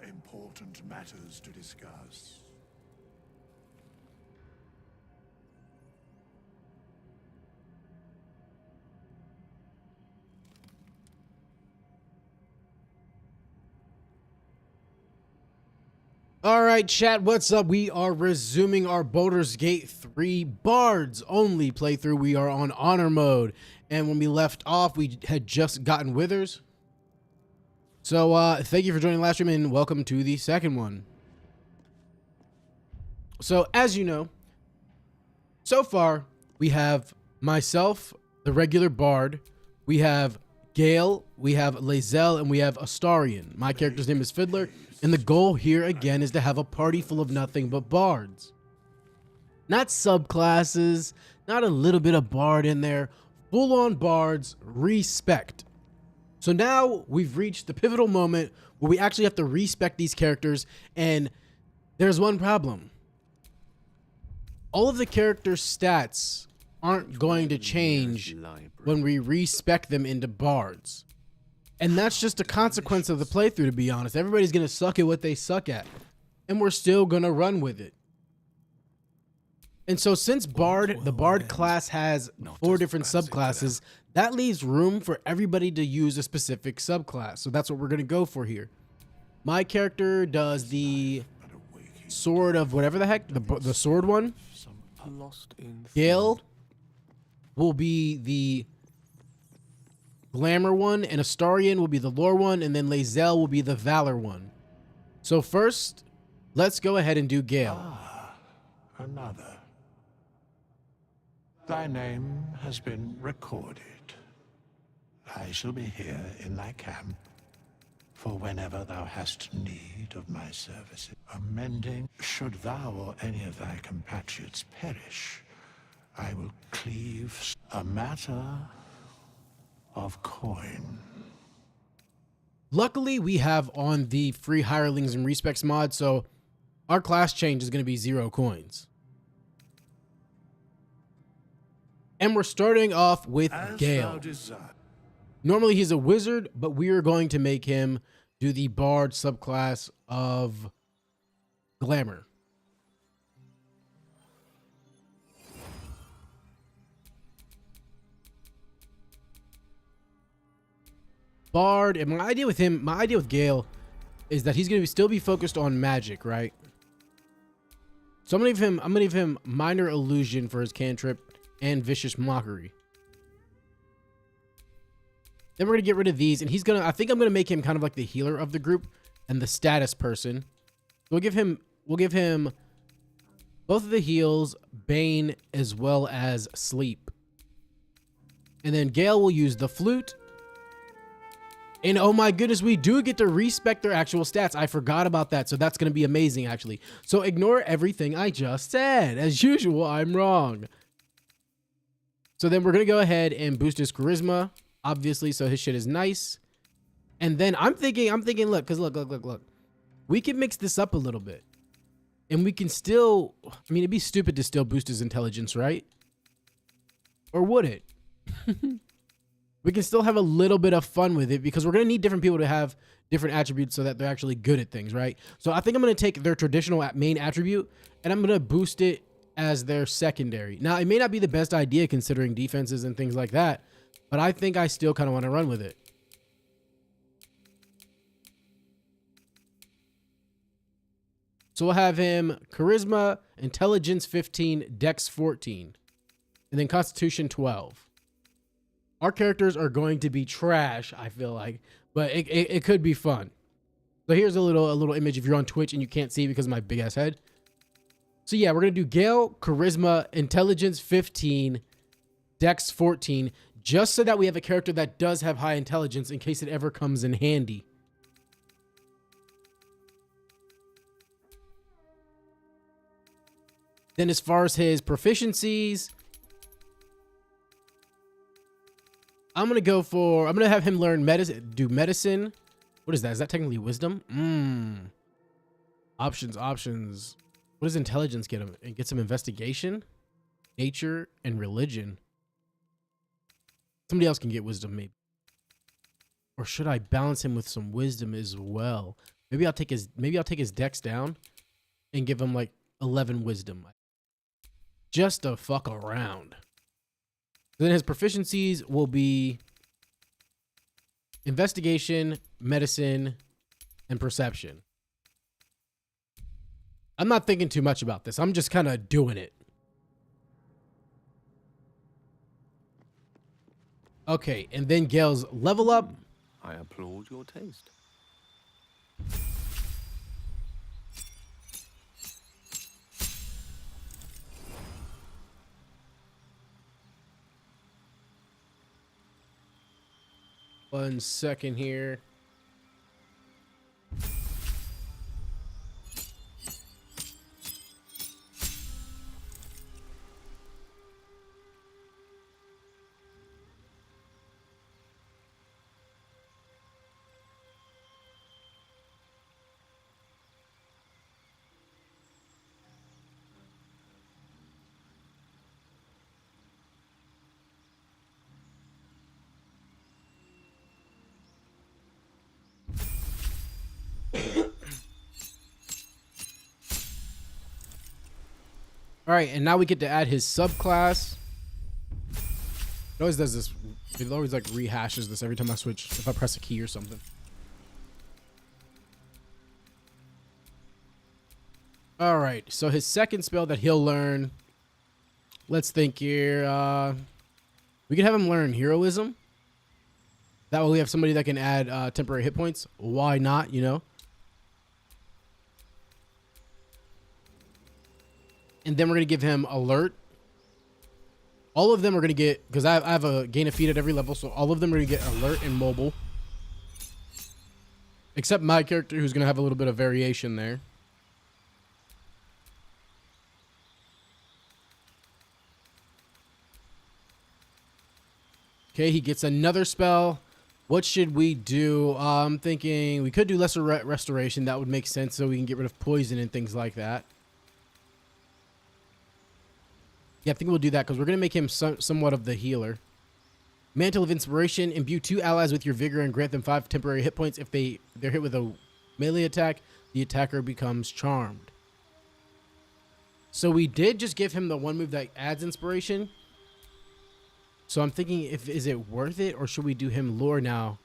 important matters to discuss. All right, chat, what's up? We are resuming our Baldur's Gate 3 Bards only playthrough. We are on honor mode, and when we left off, we had just gotten Withers. So thank you for joining Livestream, and welcome to the second one. So as you know, so far we have myself, the regular Bard, we have Gale, we have Lae'zel, and we have Astarion. My character's name is Fiddler. And the goal here again is to have a party full of nothing but bards. Not subclasses, not a little bit of bard in there, full on bards, respect. So now we've reached the pivotal moment where we actually have to respect these characters, and there's one problem. All of the character stats aren't going to change when we respect them into bards. And that's just a consequence of the playthrough, to be honest. Everybody's going to suck at what they suck at. And we're still going to run with it. And so since the Bard class has 4 different subclasses, that leaves room for everybody to use a specific subclass. So that's what we're going to go for here. My character does the sword of whatever the heck, the sword one. Gale will be the glamour one, and Astarion will be the lore one, and then Lae'zel will be the valor one. So first, let's go ahead and do Gale. Another. Thy name has been recorded. I shall be here in thy camp for whenever thou hast need of my services. Amending, should thou or any of thy compatriots perish, I will cleave a matter of coin. Luckily, we have on the free hirelings and respects mod, so our class change is going to be 0 coins. And we're starting off with Gale. Normally he's a wizard, but we are going to make him do the bard subclass of glamour. Bard, and my idea with Gale is that he's going to still be focused on magic, right? So I'm going to give him minor illusion for his cantrip and vicious mockery. Then we're going to get rid of these, and I think I'm going to make him kind of like the healer of the group and the status person. We'll give him both of the heals, Bane as well as Sleep. And then Gale will use the flute. And oh my goodness, we do get to respect their actual stats. I forgot about that. So that's going to be amazing, actually. So ignore everything I just said. As usual, I'm wrong. So then we're going to go ahead and boost his charisma, obviously, so his shit is nice. And then I'm thinking, look, because look. We can mix this up a little bit. And we can still, I mean, it'd be stupid to still boost his intelligence, right? Or would it? We can still have a little bit of fun with it because we're going to need different people to have different attributes so that they're actually good at things, right? So I think I'm going to take their traditional main attribute and I'm going to boost it as their secondary. Now, it may not be the best idea considering defenses and things like that, but I think I still kind of want to run with it. So we'll have him charisma, intelligence 15, dex 14, and then constitution 12. Our characters are going to be trash, I feel like, but it could be fun. So here's a little image if you're on Twitch and you can't see because of my big ass head. So yeah, we're going to do Gale, charisma, intelligence 15, dex 14, just so that we have a character that does have high intelligence in case it ever comes in handy. Then as far as his proficiencies, I'm going to have him learn medicine. What is that? Is that technically wisdom? Options. What does intelligence get him? It gets him investigation, nature, and religion. Somebody else can get wisdom, maybe. Or should I balance him with some wisdom as well? Maybe I'll take his dex down and give him like 11 wisdom. Just to fuck around. Then his proficiencies will be investigation, medicine, and perception. I'm not thinking too much about this. I'm just kind of doing it. Okay, and then Gale's level up. I applaud your taste. One second here. All right, and now we get to add his subclass. It always does this. It always like rehashes this every time I switch, if I press a key or something. All right, so his second spell that he'll learn. Let's think here. We can have him learn heroism. That way we have somebody that can add temporary hit points. Why not, you know? And then we're going to give him alert. All of them are going to get, because I have a gain of feet at every level, so all of them are going to get alert and mobile. Except my character, who's going to have a little bit of variation there. Okay, he gets another spell. What should we do? I'm thinking we could do lesser restoration. That would make sense, so we can get rid of poison and things like that. Yeah, I think we'll do that because we're going to make him somewhat of the healer. Mantle of Inspiration. Imbue 2 allies with your vigor and grant them 5 temporary hit points. If they're hit with a melee attack, the attacker becomes charmed. So we did just give him the one move that adds inspiration. So I'm thinking, is it worth it, or should we do him lore now?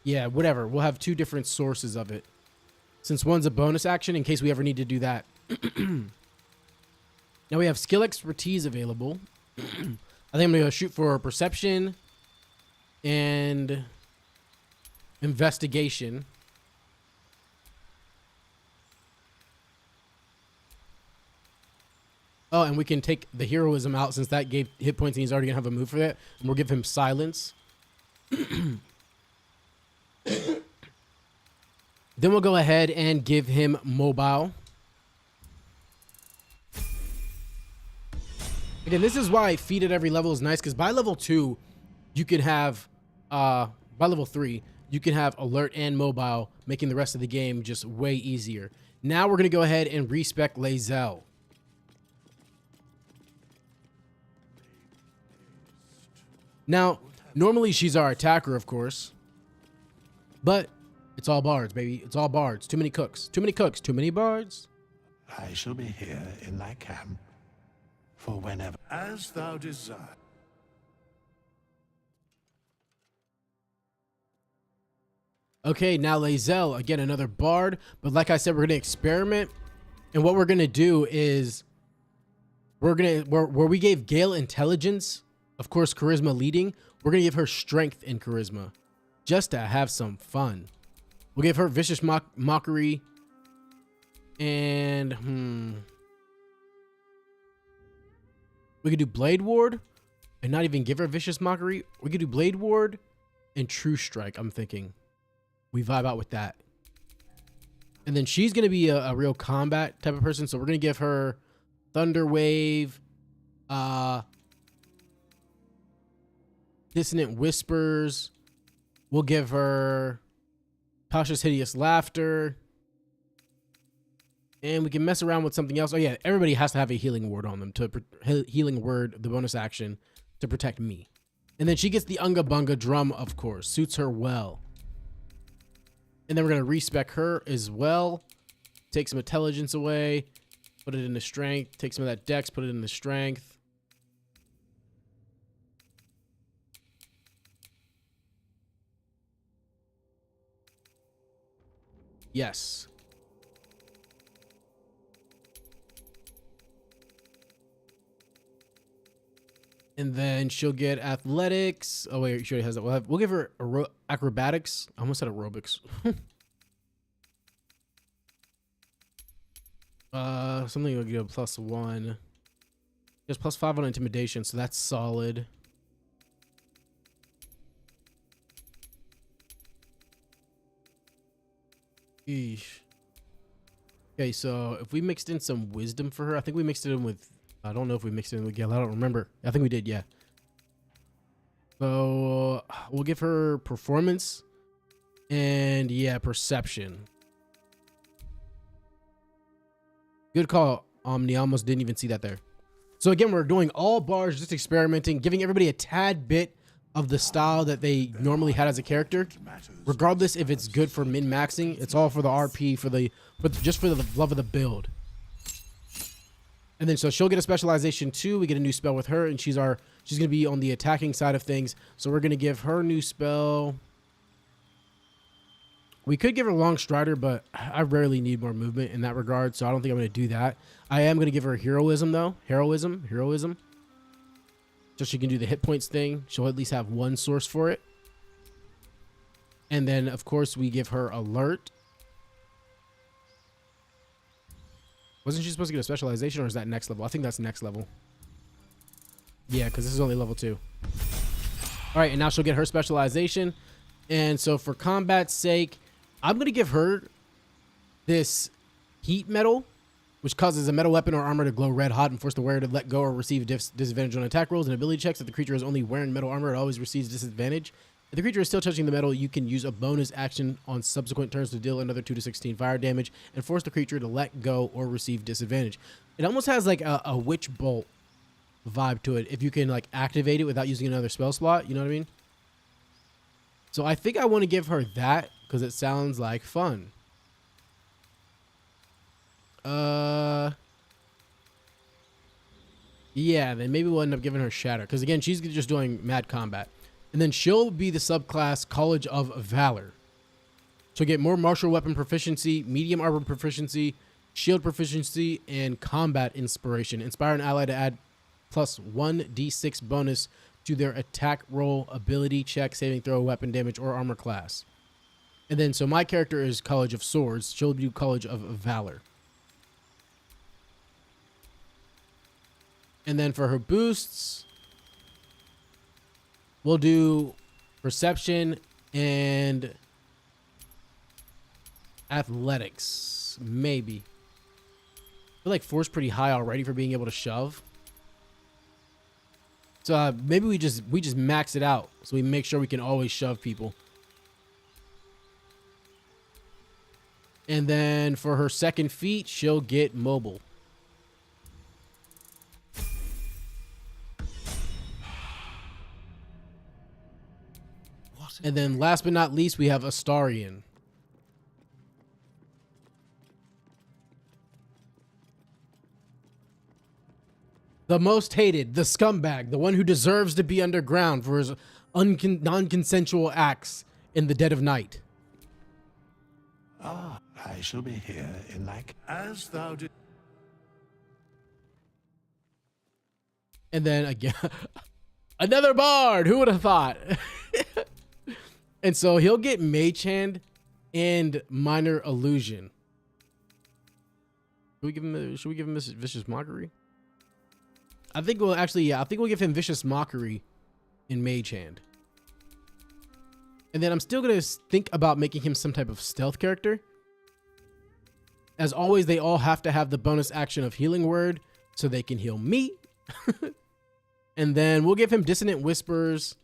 Yeah, whatever. We'll have 2 different sources of it. Since one's a bonus action in case we ever need to do that. Now we have skill expertise available. I think I'm going to shoot for perception and investigation. Oh, and we can take the heroism out since that gave hit points and he's already going to have a move for that. And we'll give him silence. Then we'll go ahead and give him mobile. Again, this is why feet at every level is nice, because by level 2, you can have, by level 3, you can have alert and mobile, making the rest of the game just way easier. Now we're going to go ahead and respec Lae'zel. Now, normally she's our attacker, of course, but it's all bards, baby. It's all bards. Too many cooks. Too many cooks. Too many bards. I shall be here in thy camp for whenever as thou desire. Okay, now Lae'zel, again, another bard. But like I said, we're going to experiment. And what we're going to do is where we gave Gale intelligence, of course, charisma leading, we're going to give her strength and charisma just to have some fun. We'll give her vicious mockery and we could do Blade Ward and not even give her Vicious Mockery. We could do Blade Ward and True Strike, I'm thinking. We vibe out with that. And then she's going to be a real combat type of person. So we're going to give her Thunder Wave, Dissonant Whispers. We'll give her Tasha's Hideous Laughter. And we can mess around with something else. Oh, yeah. Everybody has to have a healing word on them. Healing word, the bonus action, to protect me. And then she gets the Unga Bunga Drum, of course. Suits her well. And then we're going to respec her as well. Take some intelligence away. Put it into strength. Take some of that dex. Put it into strength. Yes. And then she'll get athletics. Oh wait, she already has that. We'll give her acrobatics. I almost said aerobics. Something will give +1. There's +5 on intimidation, so that's solid. Eesh. Okay, so if we mixed in some wisdom for her, I think we mixed it in with. I don't know if we mixed it in with Gale. I don't remember. I think we did, yeah. So we'll give her performance and yeah, perception. Good call, Omni. I almost didn't even see that there. So again, we're doing all bars, just experimenting, giving everybody a tad bit of the style that they normally had as a character, regardless if it's good for min-maxing. It's all for the RP, just for the love of the build. And then so she'll get a specialization too. We get a new spell with her, and she's gonna be on the attacking side of things. So we're gonna give her a new spell. We could give her Long Strider, but I rarely need more movement in that regard, so I don't think I'm gonna do that. I am gonna give her Heroism though. Heroism. So she can do the hit points thing. She'll at least have one source for it. And then of course we give her Alert. Wasn't she supposed to get a specialization, or is that next level? I think that's next level. Yeah, because this is only level 2. All right, and now she'll get her specialization. And so for combat's sake, I'm going to give her this Heat Metal, which causes a metal weapon or armor to glow red hot and force the wearer to let go or receive disadvantage on attack rolls and ability checks. If the creature is only wearing metal armor, it always receives disadvantage. If the creature is still touching the metal, you can use a bonus action on subsequent turns to deal another 2 to 16 fire damage and force the creature to let go or receive disadvantage. It almost has like a Witch Bolt vibe to it if you can like activate it without using another spell slot. You know what I mean? So I think I want to give her that because it sounds like fun. Yeah, then maybe we'll end up giving her Shatter because again, she's just doing mad combat. And then she'll be the subclass College of Valor. She'll get more martial weapon proficiency, medium armor proficiency, shield proficiency, and combat inspiration. Inspire an ally to add plus 1d6 bonus to their attack roll, ability check, saving throw, weapon damage, or armor class. And then, so my character is College of Swords. She'll do College of Valor. And then for her boosts, we'll do Perception and Athletics, maybe. I feel like 4's pretty high already for being able to shove. So maybe we just max it out so we make sure we can always shove people. And then for her second feat, she'll get Mobile. And then last but not least, we have Astarion. The most hated, the scumbag, the one who deserves to be underground for his non-consensual acts in the dead of night. Ah, I shall be here in like as thou did. And then again, another bard. Who would have thought? And so he'll get Mage Hand and Minor Illusion. Should we give him this Vicious Mockery? I think we'll actually, yeah, I think we'll give him Vicious Mockery in Mage Hand. And then I'm still going to think about making him some type of stealth character. As always, they all have to have the bonus action of Healing Word so they can heal me. And then we'll give him Dissonant Whispers.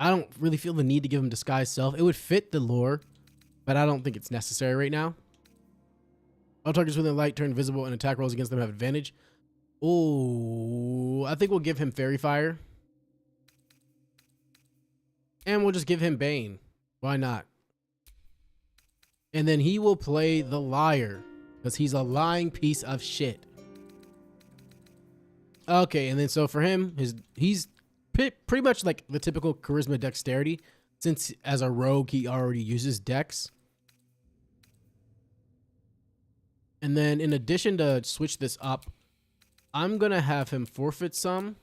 I don't really feel the need to give him Disguise Self. It would fit the lore, but I don't think it's necessary right now. All targets within light turn visible and attack rolls against them have advantage. Oh, I think we'll give him Fairy Fire. And we'll just give him Bane. Why not? And then he will play the liar because he's a lying piece of shit. Okay, and then so for him, he's pretty much like the typical charisma dexterity, since as a rogue he already uses dex. And then in addition to switch this up, I'm gonna have him forfeit some,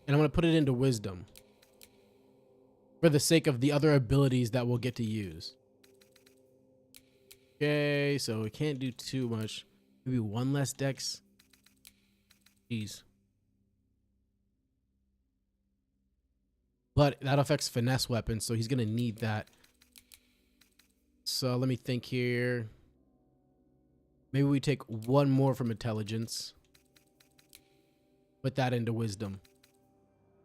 and I'm gonna put it into wisdom for the sake of the other abilities that we'll get to use. Okay, so we can't do too much. Maybe one less dex. Jeez. But that affects finesse weapons, so he's gonna need that. So let me think here. Maybe we take one more from intelligence. Put that into wisdom.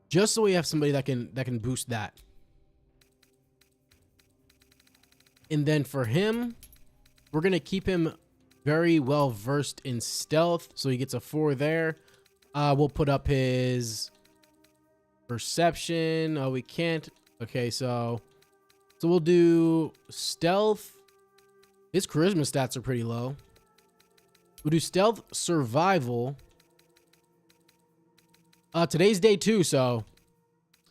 Just so we have somebody that can boost that. And then for him, we're gonna keep him very well versed in stealth, so he gets a 4 there. We'll put up his perception. Oh, we can't. Okay, so we'll do stealth. His charisma stats are pretty low. We'll do stealth, survival. Today's day 2, so,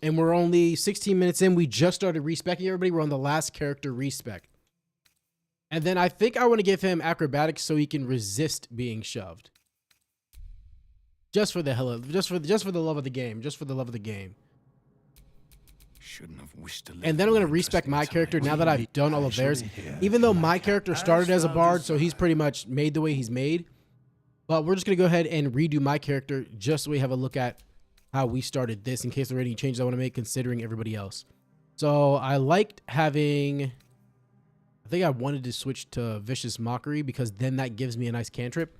and we're only 16 minutes in. We just started respecing everybody. We're on the last character respec. And then I think I want to give him acrobatics so he can resist being shoved. Just for the hell of, just for the love of the game. Just for the love of the game. Shouldn't have wished to live. And then I'm going to respec my character now that I've done all of theirs. Even though my character started as a bard, so he's pretty much made the way he's made. But we're just going to go ahead and redo my character just so we have a look at how we started this in case there are any changes I want to make considering everybody else. So I liked having... I think I wanted to switch to Vicious Mockery because then that gives me a nice cantrip.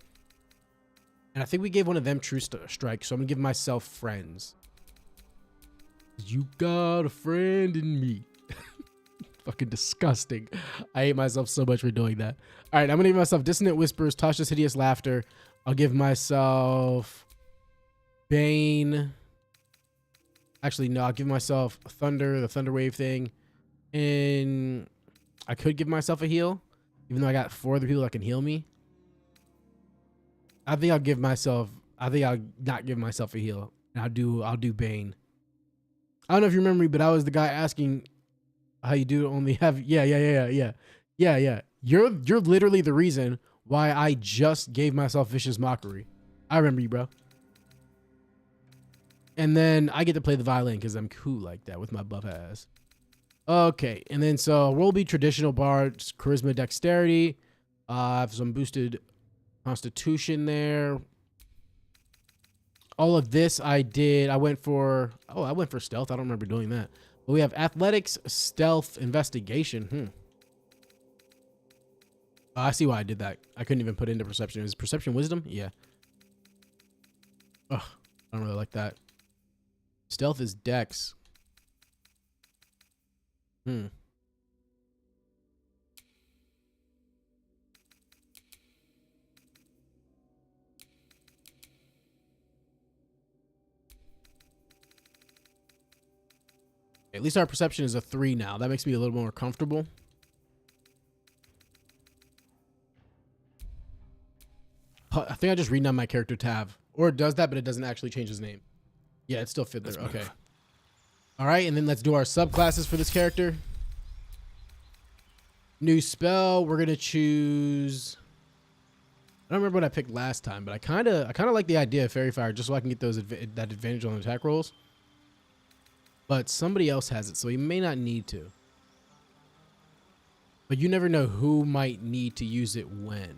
And I think we gave one of them True Strike, so I'm going to give myself Friends. You got a friend in me. Fucking disgusting. I hate myself so much for doing that. All right, I'm going to give myself Dissonant Whispers, Tasha's Hideous Laughter. I'll give myself Bane. Actually, no, I'll give myself Thunder, the Thunder Wave thing. And I could give myself a heal, even though I got 4 other people that can heal me. I think I'll not give myself a heal. I'll do Bane. I don't know if you remember me, but I was the guy asking how you do only have yeah. You're literally the reason why I just gave myself Vicious Mockery. I remember you, bro. And then I get to play the violin because I'm cool like that with my buff ass. Okay, and then so we'll be traditional bards, charisma, dexterity. I have some boosted constitution there. All of this I did. I went for stealth. I don't remember doing that. But we have athletics, stealth, investigation. I see why I did that. I couldn't even put into perception. Is perception wisdom? Yeah. Ugh, I don't really like that. Stealth is dex. At least our perception is a 3 now. That makes me a little more comfortable. I think I just renamed my character Tav. Or it does that, but it doesn't actually change his name. Yeah, it's still Fiddler. Okay. All right, and then let's do our subclasses for this character. New spell. We're gonna choose. I don't remember what I picked last time, but I kind of like the idea of Fairy Fire, just so I can get that advantage on attack rolls. But somebody else has it, so he may not need to. But you never know who might need to use it when.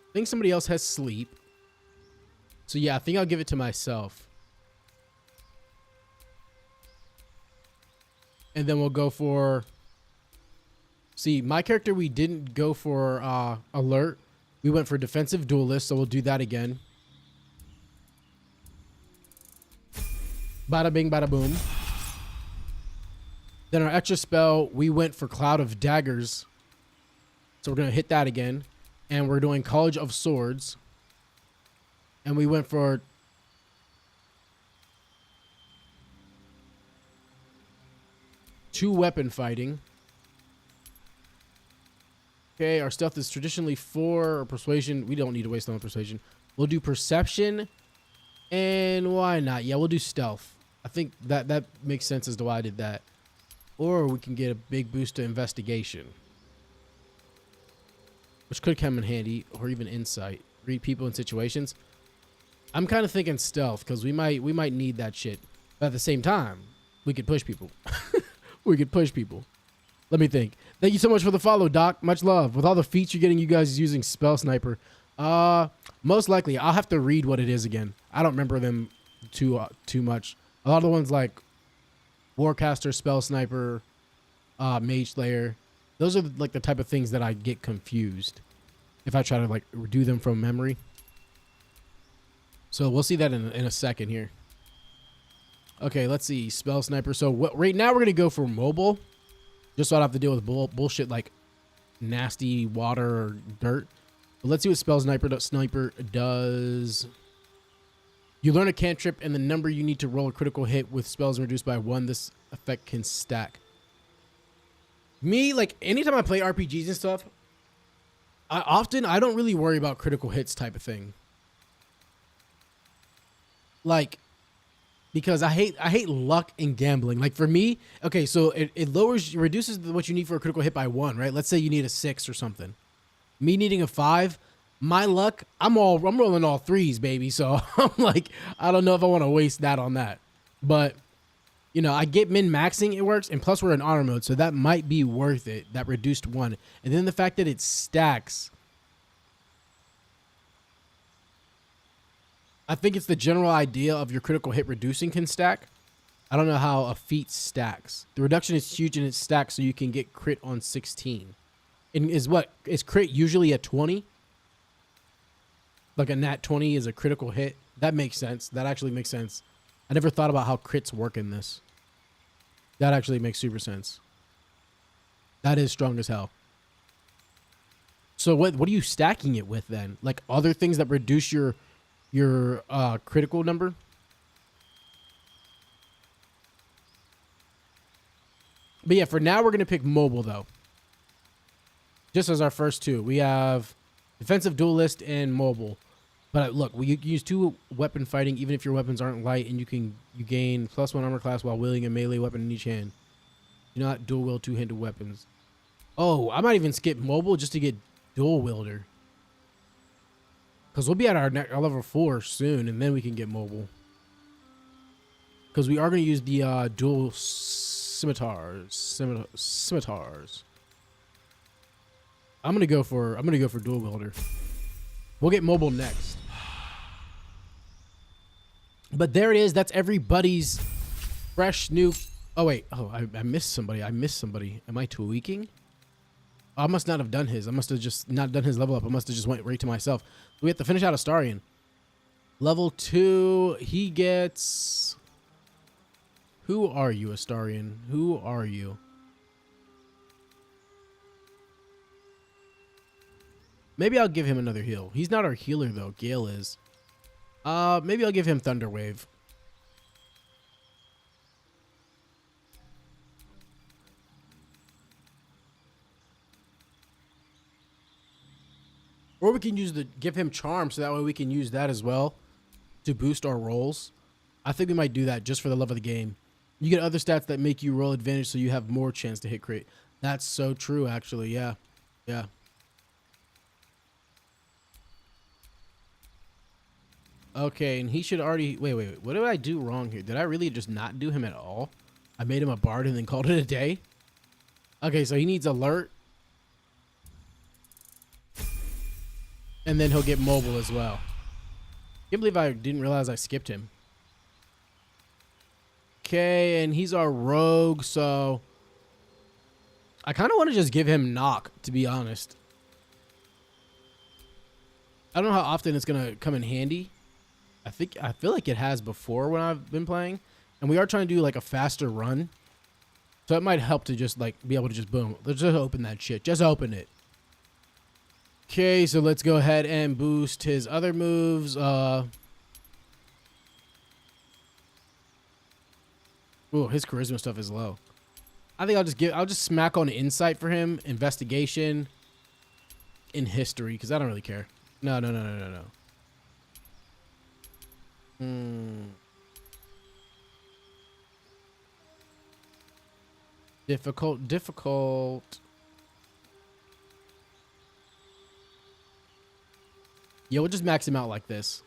I think somebody else has Sleep. So yeah, I think I'll give it to myself. And then we'll go for... See, my character, we didn't go for Alert. We went for Defensive Duelist, so we'll do that again. Bada bing, bada boom. Then our extra spell, we went for Cloud of Daggers. So we're going to hit that again. And we're doing College of Swords. And we went for... 2 weapon fighting. Okay, our stealth is traditionally 4, or persuasion. We don't need to waste on persuasion. We'll do perception, and why not? Yeah, we'll do stealth. I think that makes sense as to why I did that. Or we can get a big boost to investigation, which could come in handy, or even insight. Read people in situations. I'm kind of thinking stealth because we might need that shit. But at the same time, we could push people. We could push people. Let me think. Thank you so much for the follow, Doc. Much love. With all the feats you're getting, you guys using Spell Sniper. Most likely, I'll have to read what it is again. I don't remember them too much. A lot of the ones like Warcaster, Spell Sniper, Mage Slayer. Those are like the type of things that I get confused if I try to like do them from memory. So we'll see that in a second here. Okay, let's see. Spell Sniper. So right now we're going to go for mobile. Just so I don't have to deal with bullshit like nasty water or dirt. But let's see what Spell Sniper does. You learn a cantrip and the number you need to roll a critical hit with spells reduced by 1. This effect can stack. Me, like, anytime I play RPGs and stuff, I don't really worry about critical hits type of thing. Like, because I hate luck and gambling. Like for me, okay, so it reduces what you need for a critical hit by 1, right? Let's say you need a 6 or something. Me needing a 5, my luck, I'm rolling all 3s, baby. So I'm like, I don't know if I want to waste that on that. But you know, I get min-maxing, it works, and plus we're in honor mode, so that might be worth it, that reduced 1. And then the fact that it stacks. I think it's the general idea of your critical hit reducing can stack. I don't know how a feat stacks. The reduction is huge and it stacks so you can get crit on 16. And is crit usually a 20? Like a nat 20 is a critical hit. That makes sense. That actually makes sense. I never thought about how crits work in this. That actually makes super sense. That is strong as hell. So what are you stacking it with then? Like other things that reduce your critical number? But yeah, for now we're going to pick mobile though. Just as our first 2. We have defensive duelist and mobile. But look, we use 2 weapon fighting even if your weapons aren't light, and you gain +1 armor class while wielding a melee weapon in each hand. Do not dual wield 2-handed weapons. Oh, I might even skip mobile just to get dual wielder. Because we'll be at our level 4 soon, and then we can get mobile. Because we are going to use the dual scimitars. I'm gonna go for dual wielder. We'll get mobile next. But there it is. That's everybody's fresh new. Oh wait. Oh, I missed somebody. Am I tweaking? I must not have done his. I must have just not done his level up. I must have just went right to myself. We have to finish out Astarion. Level 2. He gets. Who are you, Astarion? Who are you? Maybe I'll give him another heal. He's not our healer though. Gale is. Maybe I'll give him Thunder Wave. Or we can give him Charm, so that way we can use that as well to boost our rolls. I think we might do that just for the love of the game. You get other stats that make you roll advantage, so you have more chance to hit crit. That's so true, actually. Yeah. Yeah. Okay, and he should already... Wait. What did I do wrong here? Did I really just not do him at all? I made him a bard and then called it a day? Okay, so he needs alert. And then he'll get mobile as well. Can't believe I didn't realize I skipped him. Okay, and he's our rogue, so... I kind of want to just give him knock, to be honest. I don't know how often it's going to come in handy. I feel like it has before when I've been playing. And we are trying to do like a faster run. So it might help to just like be able to just boom. Let's just open that shit. Just open it. Okay, so let's go ahead and boost his other moves. Ooh, his charisma stuff is low. I think I'll just smack on insight for him, investigation, in history, because I don't really care. No. Difficult. Yeah, we'll just max him out like this.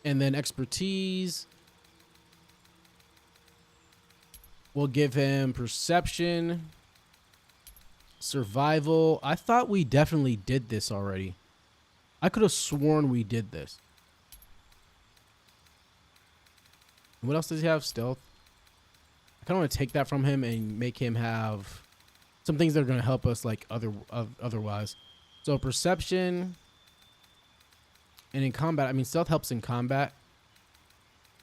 And then expertise. We'll give him perception. Survival. I thought we definitely did this already. I could have sworn we did this. What else does he have? Stealth. I kind of want to take that from him and make him have some things that are going to help us like otherwise. So perception. And in combat, I mean, stealth helps in combat.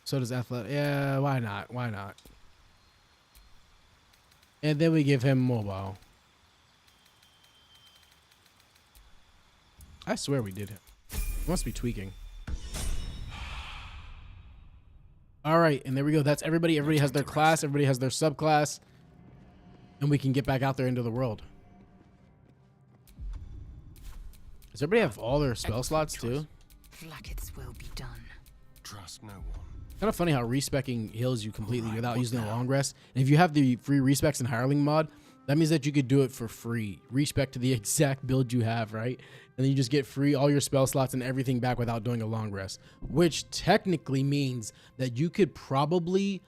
So does athletic. Yeah, why not? Why not? And then we give him mobile. I swear we did it. Must be tweaking. All right, and there we go. That's everybody. Everybody has their class. Everybody has their subclass. And we can get back out there into the world. Does everybody have all their spell slots too? Like its will be done. Trust no one. Kind of funny how respecking heals you completely without using a long rest. And if you have the free respecs and hireling mod, that means that you could do it for free. Respec to the exact build you have, right? And then you just get free all your spell slots and everything back without doing a long rest. Which technically means that you could probably,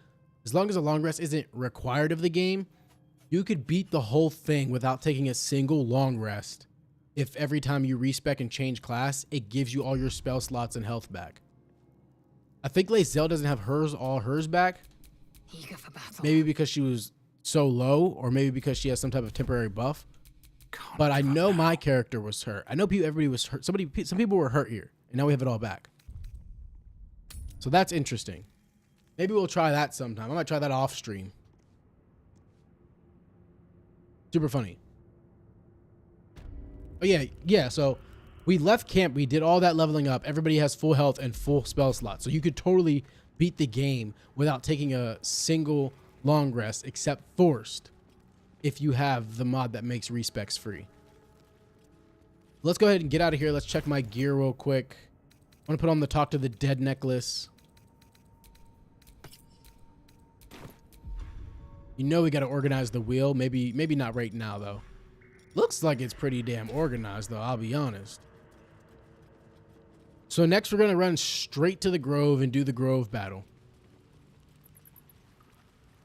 as long as a long rest isn't required of the game, you could beat the whole thing without taking a single long rest. If every time you respec and change class, it gives you all your spell slots and health back. I think Lae'zel doesn't have all hers back. Eager for battle. Maybe because she was so low, or maybe because she has some type of temporary buff. But I know my character was hurt. I know everybody was hurt. Some people were hurt here, and now we have it all back. So that's interesting. Maybe we'll try that sometime. I might try that off stream. Super funny. Oh yeah. So we left camp. We did all that leveling up. Everybody has full health and full spell slots. So you could totally beat the game without taking a single long rest, except forced, if you have the mod that makes respecs free. Let's go ahead and get out of here. Let's check my gear real quick. I want to put on the Talk to the Dead necklace. You know we got to organize the wheel. Maybe not right now, though. Looks like it's pretty damn organized, though, I'll be honest. So next we're going to run straight to the Grove and do the Grove battle.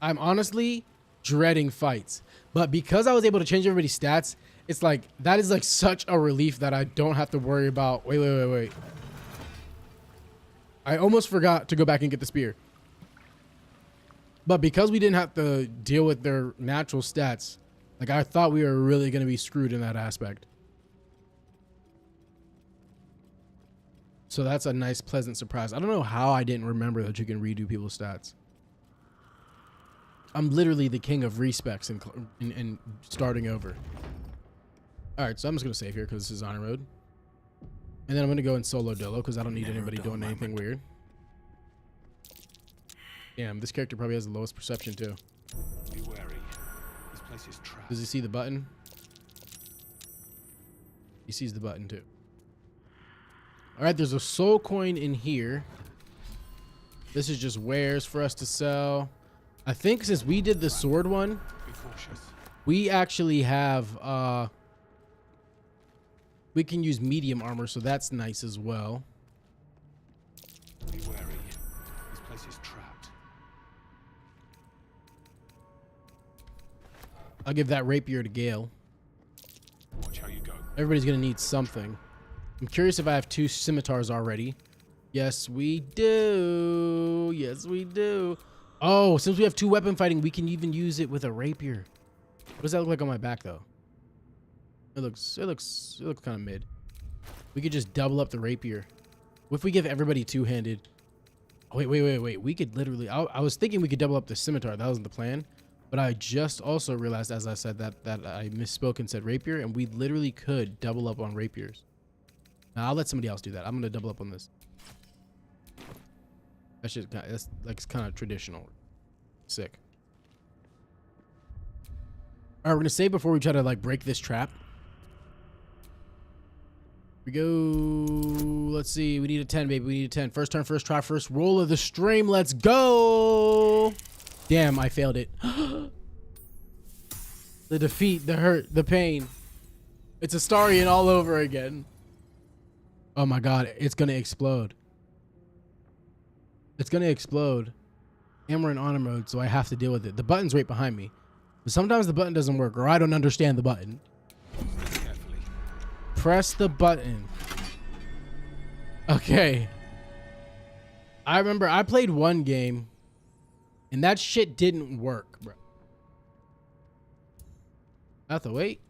I'm honestly dreading fights. But because I was able to change everybody's stats, it's like, that is like such a relief that I don't have to worry about. Wait. I almost forgot to go back and get the spear. But because we didn't have to deal with their natural stats, like I thought we were really going to be screwed in that aspect. So that's a nice, pleasant surprise. I don't know how I didn't remember that you can redo people's stats. I'm literally the king of respecs and starting over. All right, so I'm just going to save here because this is honor mode. And then I'm going to go in solo dolo because I don't need anybody doing anything weird. Damn, this character probably has the lowest perception too. Be wary. This place is trapped. Does he see the button? He sees the button too. All right, there's a soul coin in here. This is just wares for us to sell. I think since we did the sword one, Be cautious. we actually have, we can use medium armor, so that's nice as well. Be wary. This place is trapped. I'll give that rapier to Gale. Watch how you go. Everybody's gonna need something. I'm curious if I have 2 scimitars already. Yes, we do. Yes, we do. Oh, since we have 2 weapon fighting, we can even use it with a rapier. What does that look like on my back, though? It looks kind of mid. We could just double up the rapier. What if we give everybody 2-handed? Oh, wait. We could literally. I was thinking we could double up the scimitar. That wasn't the plan. But I just also realized, as I said, that I misspoke and said rapier, and we literally could double up on rapiers. Now I'll let somebody else do that. I'm gonna double up on this. That's kind of traditional. Sick. All right, we're gonna save before we try to like break this trap. We go. Let's see. We need a 10, baby. We need a 10. First turn, first try, first roll of the stream. Let's go. Damn, I failed it. The defeat, the hurt, the pain. It's Astarion all over again. Oh my god, it's gonna explode. It's gonna explode. And we're in honor mode, so I have to deal with it. The button's right behind me. But sometimes the button doesn't work, or I don't understand the button. Carefully. Press the button. Okay. I remember I played one game, and that shit didn't work, bro. I have to wait.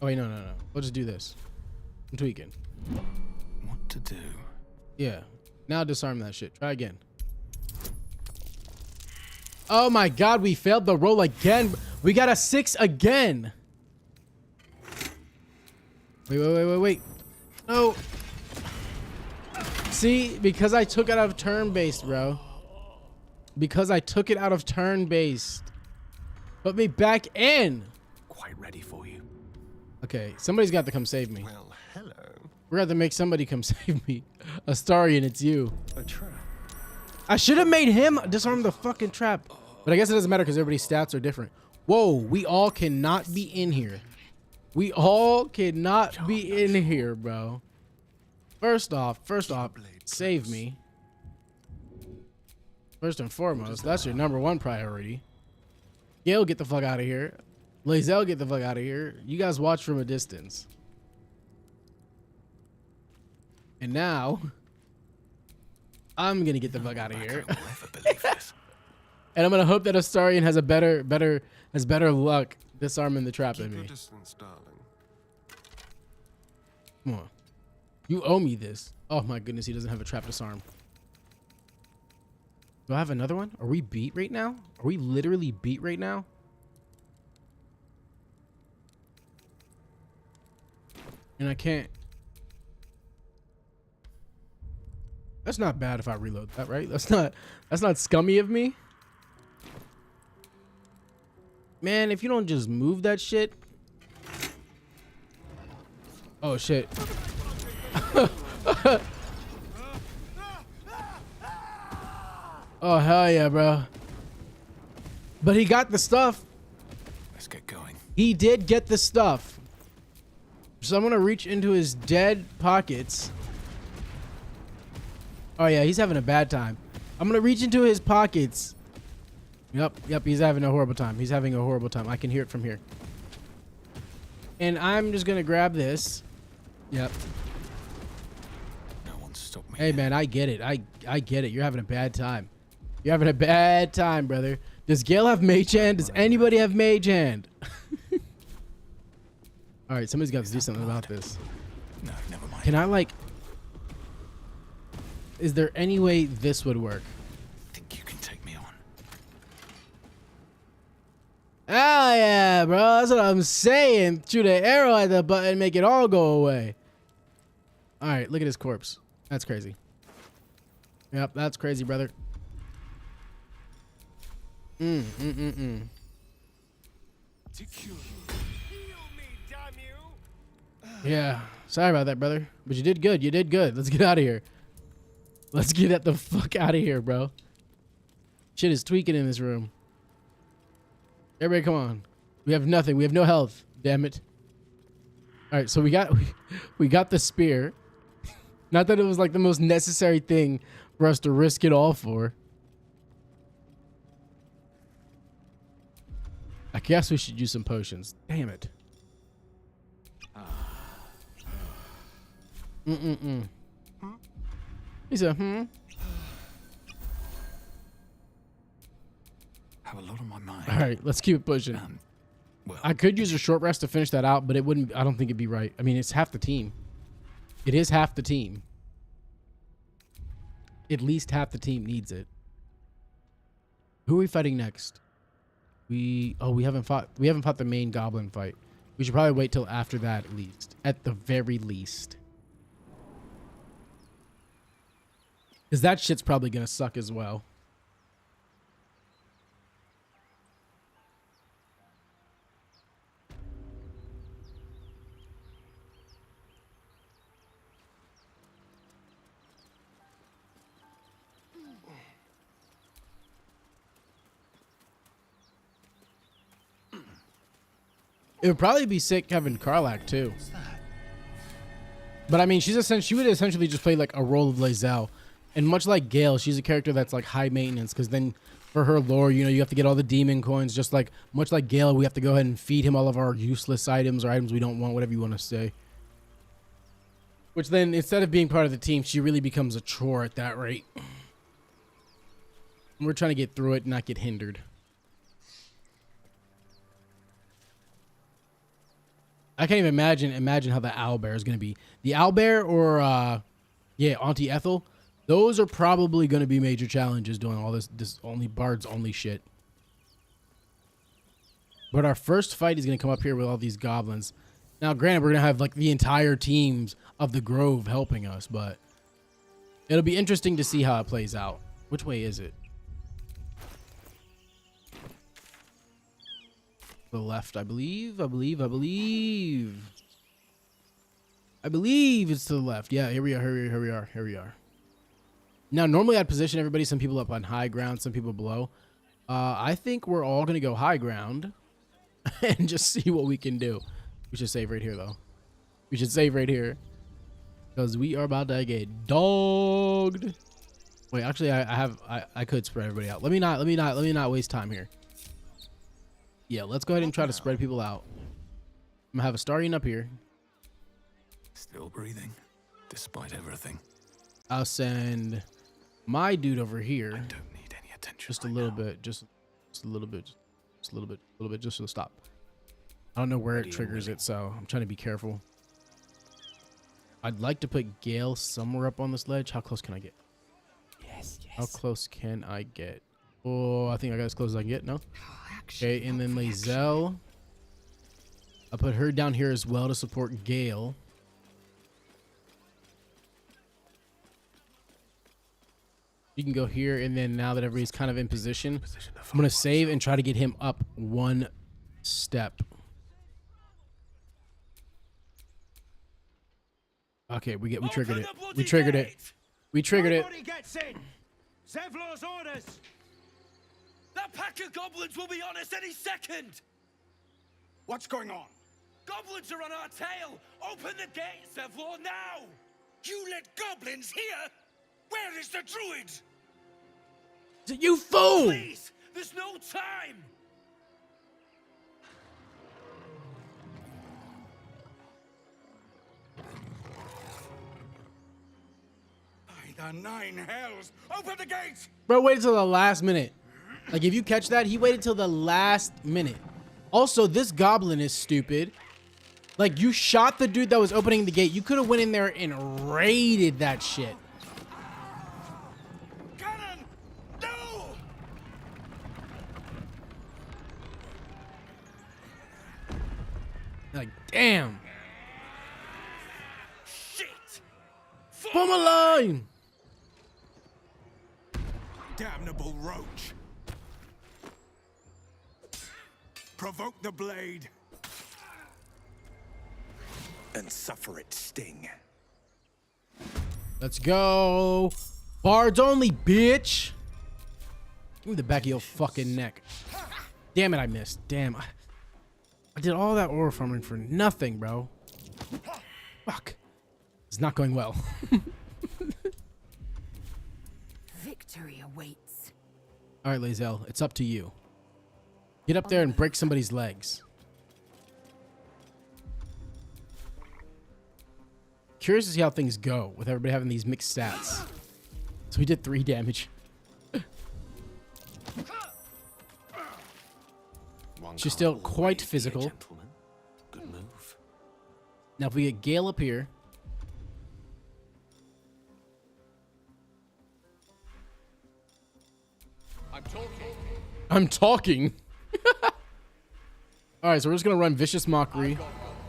Oh wait, no. We'll just do this. I'm tweaking. What to do? Yeah. Now disarm that shit. Try again. Oh my god, we failed the roll again. We got a 6 again. Wait. No. See, because I took it out of turn-based, bro. Because I took it out of turn-based. Put me back in. Quite ready for you. Okay, somebody's got to come save me. Well, hello. We're gonna have to make somebody come save me. Astarion, it's you. A trap. I should have made him disarm the fucking trap. But I guess it doesn't matter because everybody's stats are different. Whoa, we all cannot be in here. We all cannot be in here, bro. First off, save me. First and foremost, that's your #1 priority. Gale, get the fuck out of here. Lae'zel, get the fuck out of here. You guys watch from a distance. And now, I'm gonna get the fuck out of here. I'll never believe this. And I'm gonna hope that Astarion has a better luck disarming the trap than me. Distance, darling. Come on. You owe me this. Oh my goodness, he doesn't have a trap disarm. Do I have another one? Are we beat right now? Are we literally beat right now? And I can't. That's not bad if I reload that, right? That's not scummy of me. Man, if you don't just move that shit. Oh shit. Oh hell yeah, bro. But he got the stuff. Let's get going. He did get the stuff. So I'm gonna reach into his dead pockets. Oh yeah, he's having a bad time. I'm gonna reach into his pockets. Yep, he's having a horrible time. He's having a horrible time. I can hear it from here. And I'm just gonna grab this. Yep. No one stop me. Hey man, I get it. I get it. You're having a bad time. You're having a bad time, brother. Does Gale have mage hand? Does anybody have mage hand? All right, somebody's got to do something about this. No, never mind. Can I like? Is there any way this would work? Think you can take me on? Oh yeah, bro. That's what I'm saying. Shoot an arrow at the button, make it all go away. All right, look at his corpse. That's crazy. Yep, that's crazy, brother. Yeah, sorry about that, brother. But you did good. You did good. Let's get out of here. Let's get the fuck out of here, bro. Shit is tweaking in this room. Everybody, come on. We have nothing. We have no health. Damn it. All right, so we got the spear. Not that it was like the most necessary thing for us to risk it all for. I guess we should use some potions. Damn it. He said, Have a lot on my mind. All right, let's keep it pushing. Well, I could use a short rest to finish that out, but it wouldn't. I don't think it'd be right. I mean, it's half the team. It is half the team. At least half the team needs it. Who are we fighting next? We haven't fought the main goblin fight. We should probably wait till after that at least. At the very least. Because that shit's probably gonna suck as well. It would probably be sick having Karlach too. But I mean, she would essentially just play like a role of Lae'zel. And much like Gale, she's a character that's like high maintenance, because then for her lore, you know, you have to get all the demon coins. Just like much like Gale, we have to go ahead and feed him all of our useless items or items we don't want, whatever you want to say. Which then, instead of being part of the team, she really becomes a chore at that rate. And we're trying to get through it and not get hindered. I can't even imagine how the owlbear is going to be. The owlbear or, yeah, Auntie Ethel. Those are probably going to be major challenges doing all this only bards only shit. But our first fight is going to come up here with all these goblins. Now, granted, we're going to have like the entire teams of the Grove helping us, but it'll be interesting to see how it plays out. Which way is it? The left, I believe. I believe it's to the left. Yeah, here we are. Now, normally I'd position everybody, some people up on high ground, some people below. I think we're all going to go high ground and just see what we can do. We should save right here, though. We should save right here because we are about to get dogged. Wait, actually, I could spread everybody out. Let me not waste time here. Yeah, let's go ahead and try to spread people out. I'm gonna have a Astarion up here. Still breathing, despite everything. I'll send my dude over here. I don't need any attention. Just a little bit, just a little bit, just to stop. I don't know where it triggers it, so I'm trying to be careful. I'd like to put Gale somewhere up on this ledge. How close can I get? Yes. How close can I get? Oh, I think I got as close as I can get. No. Okay, and then Lae'zel. I'll put her down here as well to support Gale. You can go here, and then now that everybody's kind of in position, I'm going to save and try to get him up one step. Okay, we triggered it. We triggered it. We triggered it. Gets in. Zevlor's orders. That pack of goblins will be on us any second! What's going on? Goblins are on our tail! Open the gate, Zevlor, now! You let goblins here? Where is the druid? You fool! Please! There's no time! By the nine hells! Open the gate! Bro, wait until the last minute. Like, if you catch that, he waited till the last minute. Also, this goblin is stupid. Like, you shot the dude that was opening the gate. You could have went in there and raided that shit. Cannon! No! Like, damn. Shit! Form a line! Damnable roach! Provoke the blade and suffer its sting. Let's go. Bards only, bitch. Give me the back of your fucking neck. Damn it, I missed. Damn. I did all that aura farming for nothing, bro. Fuck. It's not going well. Victory awaits. All right, Lae'zel, it's up to you. Get up there and break somebody's legs. Curious to see how things go with everybody having these mixed stats. So we did 3 damage. She's still quite physical. Good move. Now if we get Gale up here. I'm talking. All right, so we're just gonna run Vicious Mockery,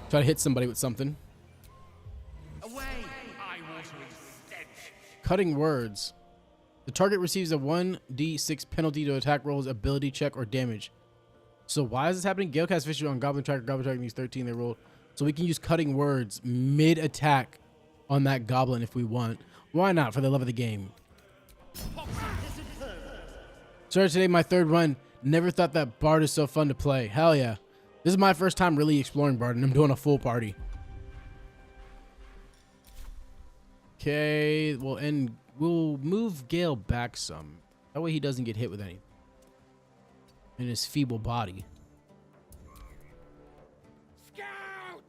try to hit somebody with something. Away! Eye-watering stench! Cutting Words. The target receives a 1d6 penalty to attack rolls, ability check, or damage. So why is this happening? Gale casts Vicious on Goblin Tracker. Goblin Tracker needs 13. They roll. So we can use Cutting Words mid-attack on that Goblin if we want. Why not? For the love of the game. Started today my 3rd run. Never thought that Bard is so fun to play. Hell yeah. This is my first time really exploring Bard, and I'm doing a full party. Okay, well, and we'll move Gale back some. That way he doesn't get hit with anything in his feeble body. Scout!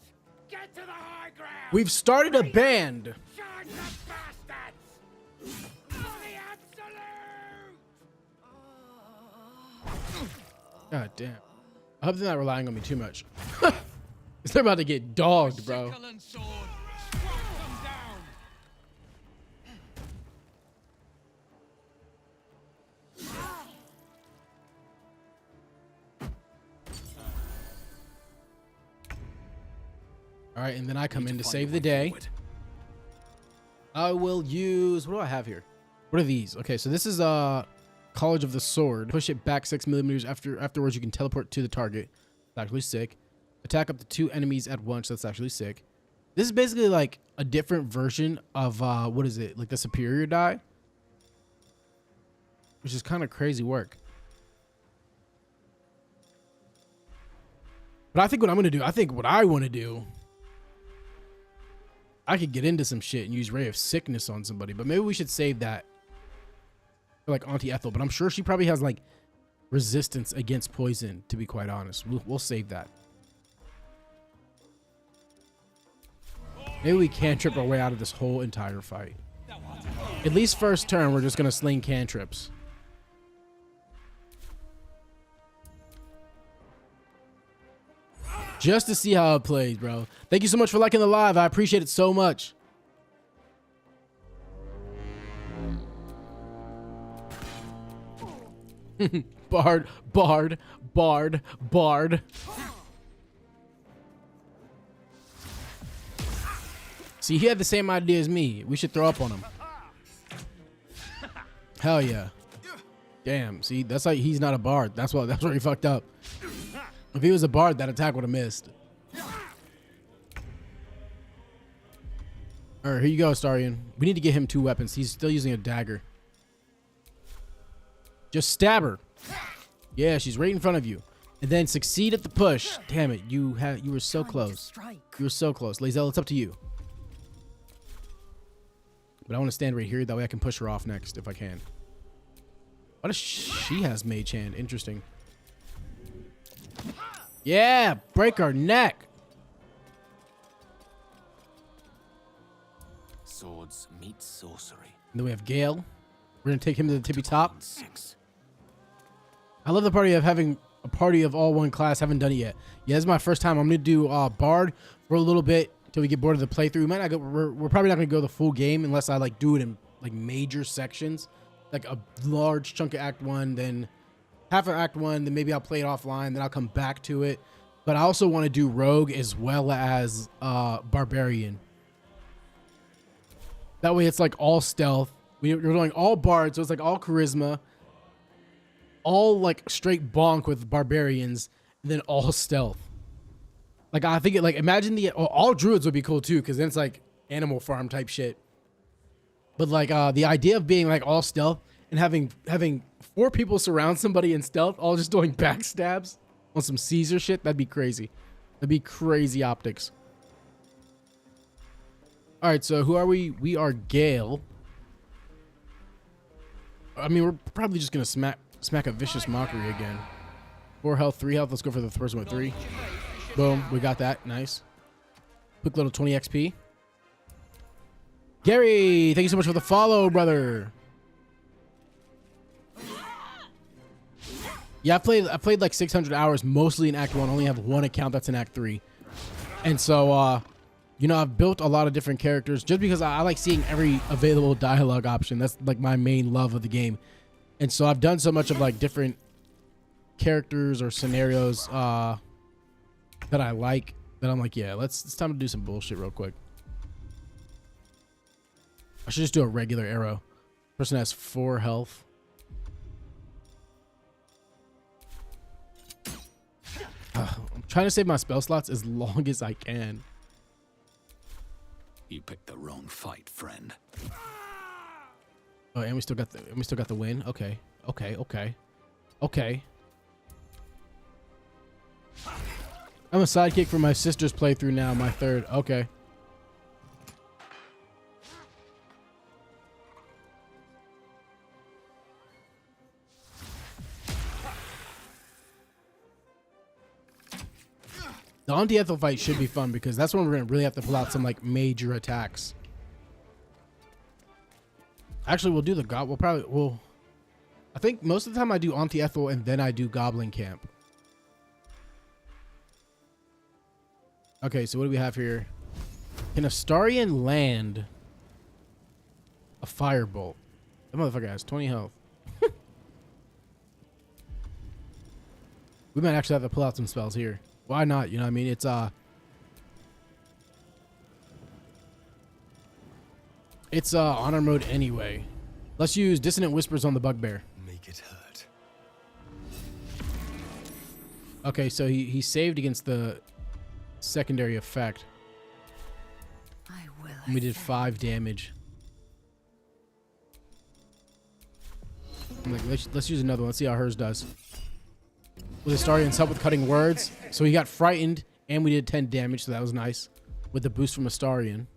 Get to the high ground! We've started a band. Charge the bastards! For the absolute! God damn. I hope they're not relying on me too much. They're about to get dogged, bro. Sickle and sword! Strike them down! All right, and then I come in to Find save your the way day. forward. I will use, what do I have here? What are these? Okay, so this is College of the Sword. Push it back 6 millimeters. Afterwards, you can teleport to the target. That's actually sick. Attack up to 2 enemies at once. That's actually sick. This is basically like a different version of, what is it? Like the superior die. Which is kind of crazy work. But I think what I'm going to do, I think what I want to do, I could get into some shit and use Ray of Sickness on somebody, but maybe we should save that for like Auntie Ethel. But I'm sure she probably has like resistance against poison, to be quite honest. We'll save that. Maybe we cantrip our way out of this whole entire fight. At least first turn, we're just going to sling cantrips. Just to see how it plays, bro. Thank you so much for liking the live. I appreciate it so much. Bard, Bard, Bard, Bard. See, he had the same idea as me. We should throw up on him. Hell yeah. Damn, see, that's like he's not a bard. That's where he fucked up. If he was a bard, that attack would have missed. All right, here you go, Astarion. We need to get him 2 weapons. He's still using a dagger. Just stab her. Yeah, she's right in front of you. And then succeed at the push. Damn it, you were so close. You were so close. Lae'zel, it's up to you. But I want to stand right here. That way I can push her off next if I can. What if she has mage hand? Interesting. Yeah, break her neck. Swords meet sorcery. And then we have Gale. We're going to take him to the tippy top. 6. I love the party of having a party of all one class. Haven't done it yet. Yeah, this is my first time. I'm going to do Bard for a little bit until we get bored of the playthrough. We might not go, we're probably not going to go the full game unless I like do it in like major sections. Like a large chunk of Act 1, then half of Act 1, then maybe I'll play it offline, then I'll come back to it. But I also want to do Rogue as well as Barbarian. That way it's like all stealth. We're doing all Bard, so it's like all Charisma. All like straight bonk with Barbarians, and then all stealth. Like I think it like imagine all Druids would be cool too, because then it's like Animal Farm type shit. But like the idea of being like all stealth and having 4 people surround somebody in stealth, all just doing backstabs on some Caesar shit, that'd be crazy. That'd be crazy optics. All right, so who are we? We are Gale. I mean, we're probably just gonna smack a vicious mockery again. 4 health, 3 health. Let's go for the person with 3. Boom, we got that. Nice. Quick little 20 XP. Gary, thank you so much for the follow, brother. Yeah, I played like 600 hours, mostly in Act 1. I only have 1 account that's in Act 3. And so, you know, I've built a lot of different characters just because I like seeing every available dialogue option. That's like my main love of the game. And so I've done so much of like different characters or scenarios that I like that I'm like, yeah, it's time to do some bullshit real quick. I should just do a regular arrow. Person has 4 health. I'm trying to save my spell slots as long as I can. You picked the wrong fight, friend. Oh, and we still got the win. Okay. I'm a sidekick for my sister's playthrough now, my third. Okay. The anti-Ethel fight should be fun because that's when we're gonna really have to pull out some like major attacks. Actually, we'll do the I think most of the time I do anti-Ethel and then I do Goblin Camp. Okay, so what do we have here? Can Astarion land a firebolt? That motherfucker has 20 health. We might actually have to pull out some spells here. Why not? You know what I mean? It's honor mode anyway. Let's use Dissonant Whispers on the Bugbear. Make it hurt. Okay, so he saved against the secondary effect. I will. And we did 5 damage. I'm like, let's use another one. Let's see how hers does. With Astarion's help with cutting words. So he got frightened and we did 10 damage, so that was nice. With the boost from Astarion.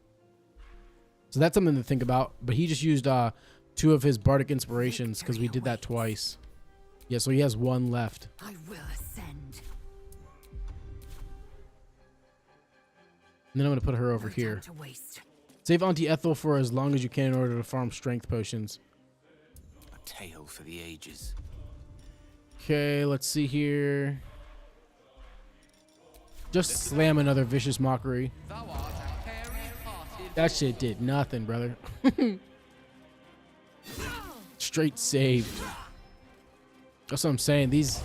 So that's something to think about. But he just used 2 of his bardic inspirations because we did that twice. Yeah, so he has 1 left. I will ascend. And then I'm going to put her over here. To waste. Save Auntie Ethel for as long as you can in order to farm strength potions. A tale for the ages. Okay, let's see here. Just slam another Vicious Mockery. That shit did nothing, brother. Straight saved. That's what I'm saying. These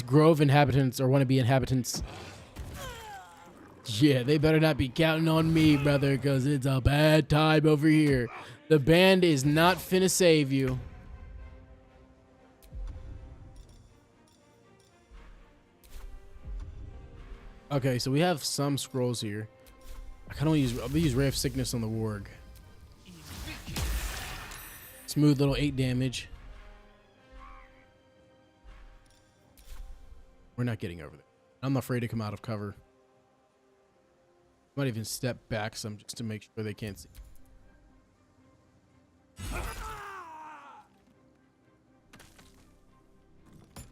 Grove inhabitants or wannabe inhabitants. Yeah, they better not be counting on me, brother, because it's a bad time over here. The band is not finna save you. Okay, so we have some scrolls here. I kind of use Ray of Sickness on the Warg. Smooth little 8 damage. We're not getting over there. I'm afraid to come out of cover. Might even step back some just to make sure they can't see.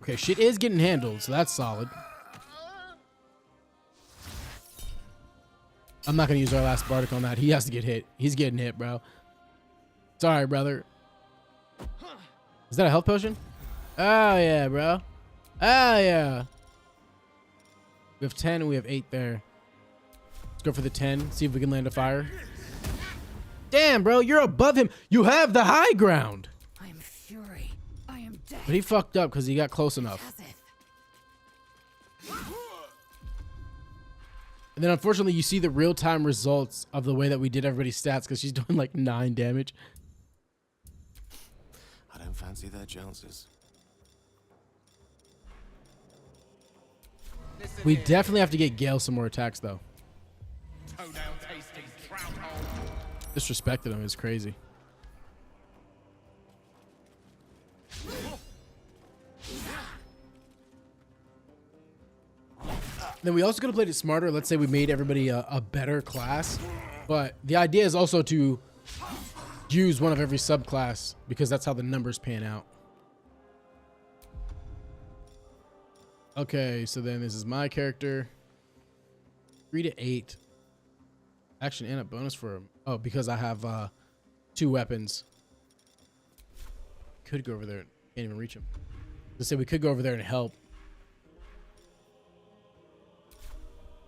Okay, shit is getting handled, so that's solid. I'm not going to use our last Bardic on that. He has to get hit. He's getting hit, bro. Sorry, brother. Is that a health potion? Oh, yeah, bro. Oh, yeah. We have 10 and we have 8 there. Let's go for the 10. See if we can land a fire. Damn, bro. You're above him. You have the high ground. I am fury. I am death. But he fucked up because he got close enough. And then unfortunately you see the real-time results of the way that we did everybody's stats because she's doing like 9 damage. I don't fancy their chances. We definitely have to get Gale some more attacks though. Disrespected him is crazy. Then we also could have played it smarter. Let's say we made everybody a better class. But the idea is also to use one of every subclass because that's how the numbers pan out. Okay, so then this is my character. 3 to 8. Action and a bonus for him. Oh, because I have 2 weapons. Could go over there. Can't even reach him. Let's say we could go over there and help.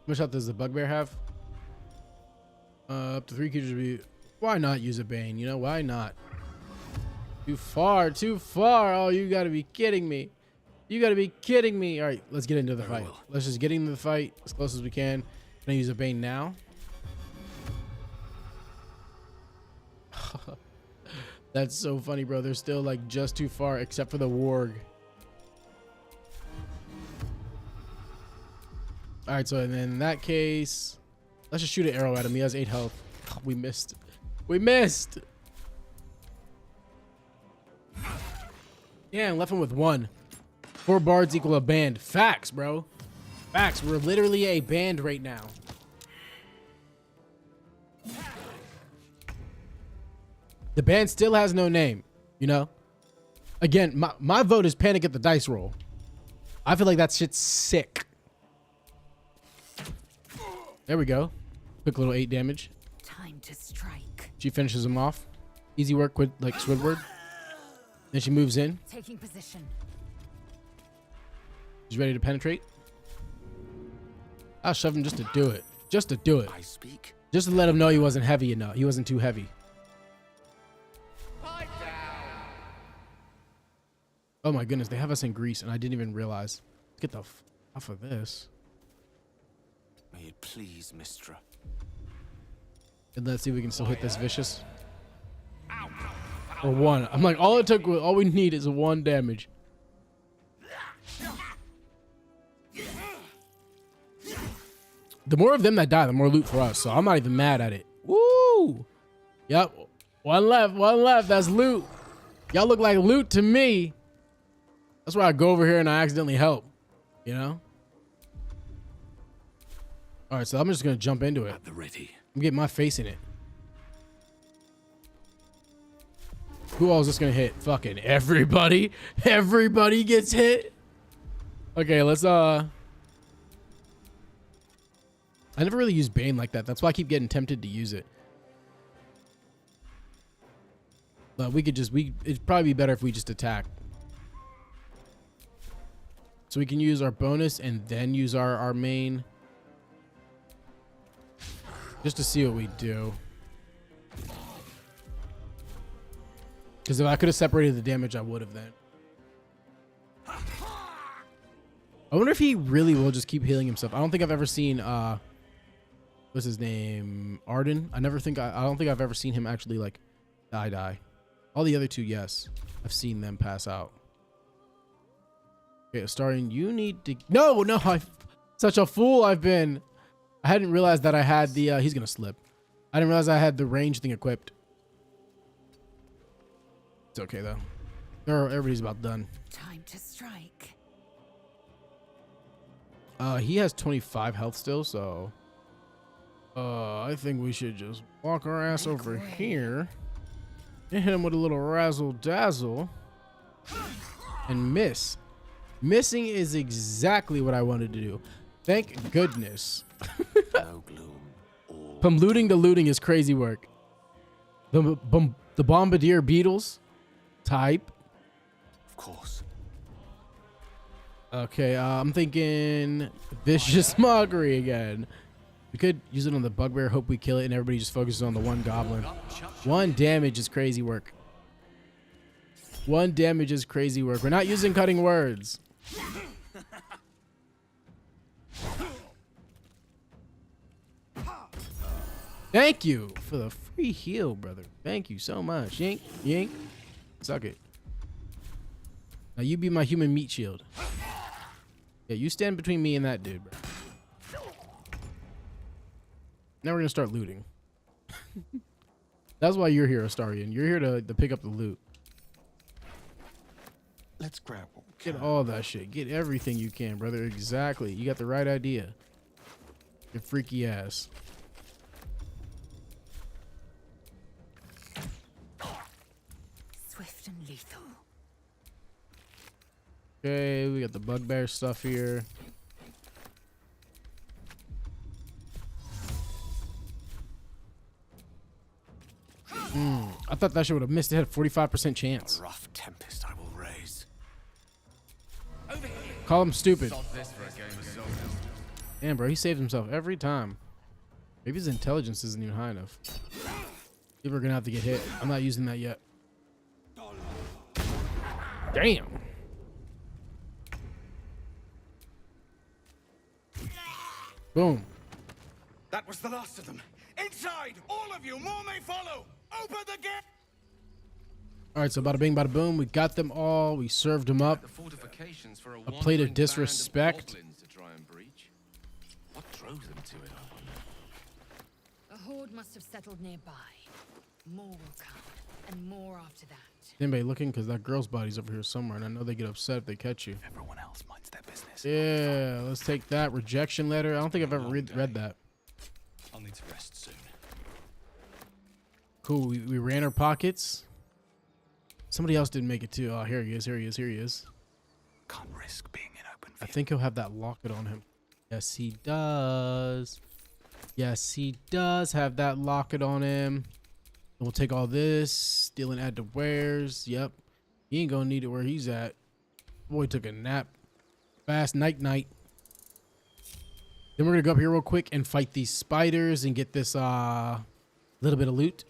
How much health does the Bugbear have? Up to 3 creatures would be... Why not use a Bane? You know, why not? Too far, too far. Oh, you gotta be kidding me. You gotta be kidding me. All right, let's get into the fight. Let's just get into the fight as close as we can. Can I use a Bane now? That's so funny, bro. They're still like just too far except for the Warg. All right, so then in that case, let's just shoot an arrow at him. He has 8 health. Oh, we missed. We missed. Yeah, and left him with 1. 4 bards equal a band. Facts, bro. Facts. We're literally a band right now. The band still has no name, you know? Again, my vote is Panic at the Dice Roll. I feel like that shit's sick. There we go. Quick little 8 damage. Time to strike. She finishes him off. Easy work with like Squidward. Then she moves in. Taking position. She's ready to penetrate. I'll shove him just to do it. Just to do it. I speak. Just to let him know he wasn't heavy enough. He wasn't too heavy. Oh my goodness, they have us in Greece and I didn't even realize. Let's get the f off of this. May it please, Mistra. And let's see if we can still hit this vicious. Or 1. I'm like, all we need is 1 damage. The more of them that die, the more loot for us. So I'm not even mad at it. Woo! Yep. 1 left. That's loot. Y'all look like loot to me. That's why I go over here and I accidentally help. You know? All right, so I'm just going to jump into it. At the ready. I'm getting my face in it. Who all is this going to hit? Fucking everybody. Everybody gets hit. Okay, let's I never really used Bane like that. That's why I keep getting tempted to use it. But we could just it'd probably be better if we just attack. So we can use our bonus and then use our main. Just to see what we do. Because if I could have separated the damage, I would have then. I wonder if he really will just keep healing himself. I don't think I've ever seen what's his name? Arden. I don't think I've ever seen him actually like die. All the other 2, yes. I've seen them pass out. Okay, Astarion, you need to No, I'm such a fool I've been. I hadn't realized that I had the he's gonna slip. I didn't realize I had the range thing equipped. It's okay though. Everybody's about done. Time to strike. He has 25 health still, so I think we should just walk our ass over here and hit him with a little razzle dazzle and miss. Missing is exactly what I wanted to do. Thank goodness. No gloom. All From looting to looting is crazy work. The bombardier beetles type. of course. Okay, I'm thinking vicious mockery again. We could use it on the bugbear, hope we kill it, and everybody just focuses on the 1 goblin. 1 damage is crazy work. 1 damage is crazy work. We're not using cutting words. Thank you for the free heal, brother. Thank you so much. Yank, yank. Suck it. Now you be my human meat shield. Yeah, you stand between me and that dude, bro. Now we're gonna start looting. That's why you're here, Astarion. You're here to pick up the loot. Let's grab what we Get can. all that shit. Get everything you can, brother. Exactly. You got the right idea. Your freaky ass. Swift and lethal. Okay, we got the bugbear stuff here. I thought that shit would have missed. It had a 45% chance. A rough tempest I will raise. Call him stupid. Damn, bro, he saved himself every time. Maybe his intelligence isn't even high enough. People are gonna have to get hit. I'm not using that yet. Damn. Boom. That was the last of them. Inside! All of you! More may follow! Open the gate! All right, so bada bing, bada boom. We got them all. We served them up. The fortifications for a plate of wandering disrespect. band of goblins to try and breach. What drove them to it, I wonder? A horde must have settled nearby. More will come, and more after that. Anybody looking? Because that girl's body's over here somewhere, and I know they get upset if they catch you. Everyone else minds their business. Yeah, let's take that rejection letter. I don't think I've ever read that. I'll need to rest soon. Cool. We ran our pockets. Somebody else didn't make it too. Oh, here he is. Here he is. Here he is. Can't risk being in open I view. think he'll have that locket on him. Yes, he does. Yes, he does have that locket on him. And we'll take all this. Steal and add to wares. Yep. He ain't gonna need it where he's at. Boy took a nap. Fast night. Then we're gonna go up here real quick and fight these spiders and get this little bit of loot.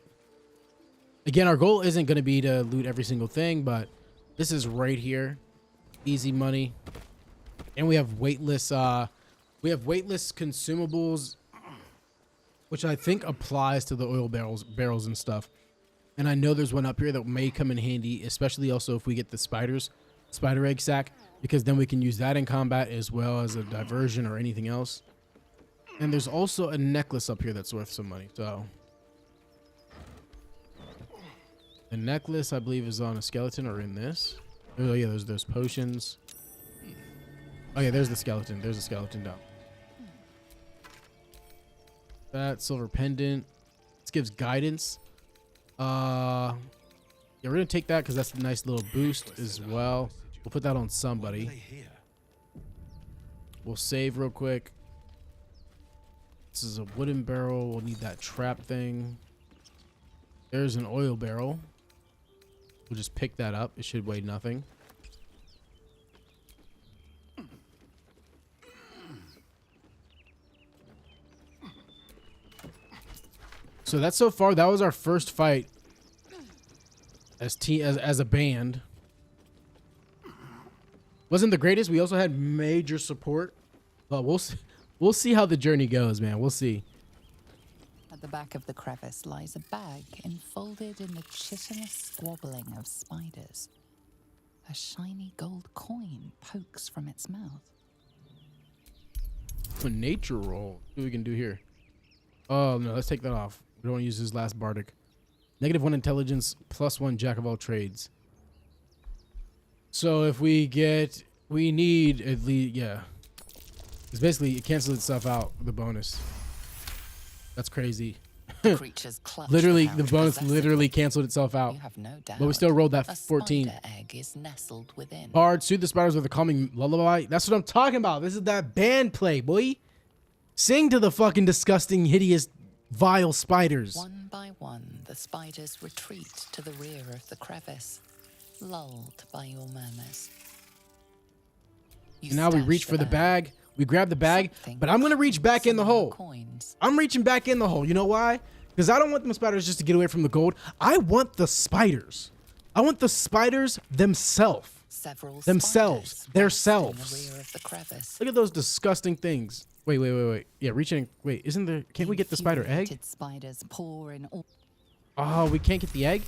Again, our goal isn't gonna be to loot every single thing, but this is right here. Easy money. And we have weightless consumables, which I think applies to the oil barrels and stuff. And I know there's one up here that may come in handy, especially also if we get the spider egg sack, because then we can use that in combat as well as a diversion or anything else. And there's also a necklace up here that's worth some money. So the necklace, I believe, is on a skeleton or in this. Oh yeah, there's potions. Oh yeah, there's the skeleton. There's a skeleton down. That silver pendant. This gives guidance. Yeah, we're gonna take that because that's a nice little boost as well. We'll put that on somebody. We'll save real quick. This is a wooden barrel. We'll need that trap thing. There's an oil barrel. We'll just pick that up. It should weigh nothing. So that's so far. That was our first fight as a band. Wasn't the greatest. We also had major support, but we'll see how the journey goes, man. We'll see. At the back of the crevice lies a bag enfolded in the chitinous squabbling of spiders. A shiny gold coin pokes from its mouth. A nature roll. See what we can do here. Oh no, let's take that off. We don't want to use his last bardic. -1 intelligence, +1 jack of all trades. So if we need at least, yeah. It's basically, it cancels itself out, the bonus. That's crazy. Creatures clutch Literally, around the bonus possessively. literally canceled itself out. You have no doubt. But we still rolled that A 14. spider egg is nestled within. Bard, soothe the spiders with a calming lullaby. That's what I'm talking about. This is that band play, boy. Sing to the fucking disgusting, hideous, vile spiders. One by one, the spiders retreat to the rear of the crevice, lulled by your murmurs. You And now we stash reach for the bag. We grab the bag, but I'm going to reach back in the hole. Coins. I'm reaching back in the hole. You know why? Because I don't want them spiders just to get away from the gold. I want the spiders. I want the spiders themselves. Several Themselves. spiders Their rest in the selves. rear of the crevice. Look at those disgusting things. Wait. Yeah, reaching. Wait, isn't there? Can't we get the spider egg? Infuriated spiders pour in all. Oh, we can't get the egg?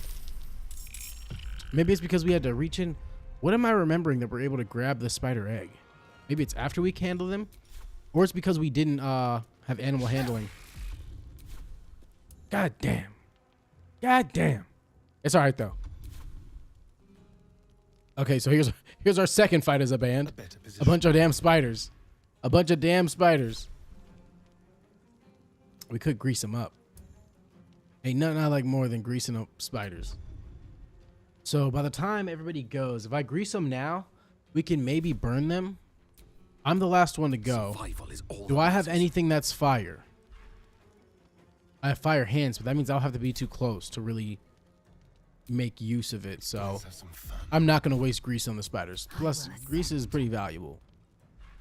Maybe it's because we had to reach in. What am I remembering that we're able to grab the spider egg? Maybe it's after we handle them? Or it's because we didn't have animal handling. God damn. It's all right, though. Okay, so here's our second fight as a band. A bunch of damn spiders. We could grease them up. Ain't nothing I like more than greasing up spiders. So by the time everybody goes, if I grease them now, we can maybe burn them. I'm the last one to go. Do I have anything that's fire? I have fire hands, but that means I'll have to be too close to really make use of it. So I'm not going to waste grease on the spiders. Plus, grease is pretty valuable.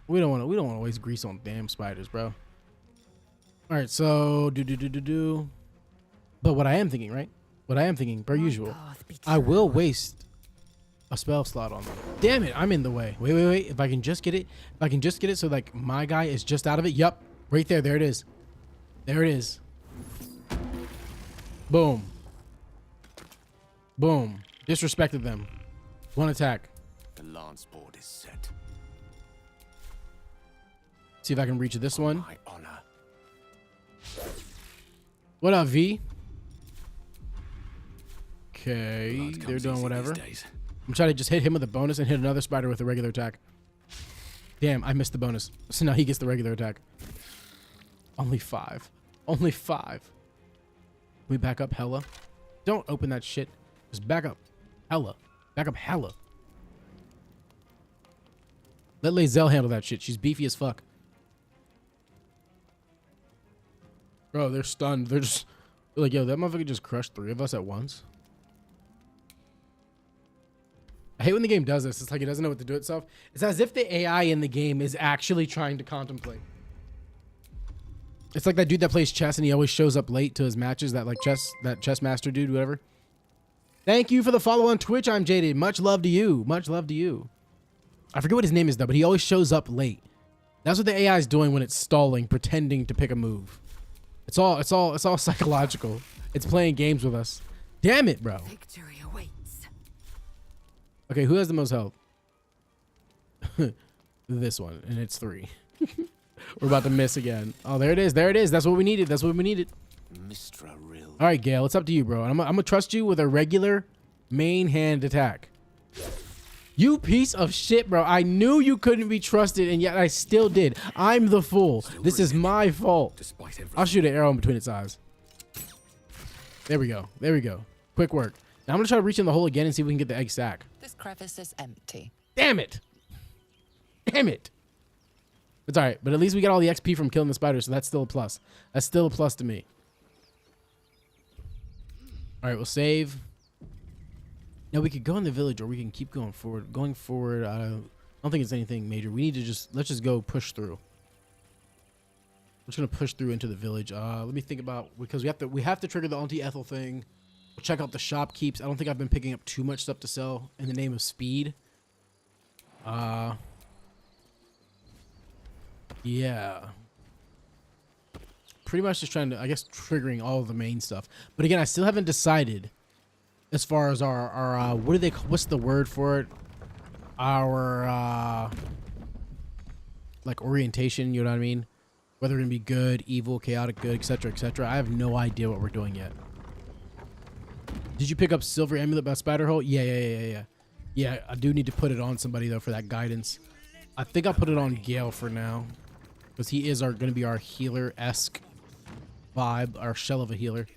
We don't want to waste grease on damn spiders, bro. All right, so But what I am thinking, right? Per usual, I will waste a spell slot on them. Damn it, I'm in the way. Wait. If I can just get it so like my guy is just out of it. Yup, right there. There it is. Boom. Disrespected them. One attack. The lance board is set. See if I can reach this one. My honor. What up, V? Okay, Blood they're comes doing easy whatever. these days. I'm trying to just hit him with a bonus and hit another spider with a regular attack. Damn, I missed the bonus. So now he gets the regular attack. Only 5. Only 5. We back up hella. Don't open that shit. Just back up hella. Back up hella. Let Lae'zel handle that shit. She's beefy as fuck. Bro, they're stunned. They're like, yo, that motherfucker just crushed 3 of us at once. I hate when the game does this. It's like it doesn't know what to do itself. It's as if the AI in the game is actually trying to contemplate. It's like that dude that plays chess and he always shows up late to his matches. That chess master dude, whatever. Thank you for the follow on Twitch. I'm Jaded. Much love to you. Much love to you. I forget what his name is though, but he always shows up late. That's what the AI is doing when it's stalling, pretending to pick a move. It's all psychological. It's playing games with us. Damn it, bro. Victory awaits. Okay, who has the most health? This one, and it's 3. We're about to miss again. Oh, there it is. There it is. That's what we needed. That's what we needed. Mistra Rill. All right, Gale, it's up to you, bro. I'm gonna trust you with a regular main hand attack. You piece of shit, bro. I knew you couldn't be trusted, and yet I still did. I'm the fool. This is my fault. Despite everything. I'll shoot an arrow in between its eyes. There we go. There we go. Quick work. Now I'm gonna try to reach in the hole again and see if we can get the egg sack. This crevice is empty. Damn it. Damn it. It's all right, but at least we got all the XP from killing the spider, so that's still a plus. That's still a plus to me. All right, we'll save. Now we could go in the village, or we can keep going forward. Going forward, I don't think it's anything major. We need to let's just go push through. We're just gonna push through into the village. Let me think about, because we have to trigger the Auntie Ethel thing. We'll check out the shopkeeps. I don't think I've been picking up too much stuff to sell in the name of speed. Yeah. Pretty much just trying to, I guess, triggering all of the main stuff. But again, I still haven't decided as far as our what's the word for it? Our, like orientation, you know what I mean? Whether we're gonna be good, evil, chaotic, good, etc., etc. I have no idea what we're doing yet. Did you pick up Silver Amulet by Spiderhole? Yeah. Yeah, I do need to put it on somebody though for that guidance. I think I'll put it on Gale for now, because he is going to be our healer-esque vibe, our shell of a healer.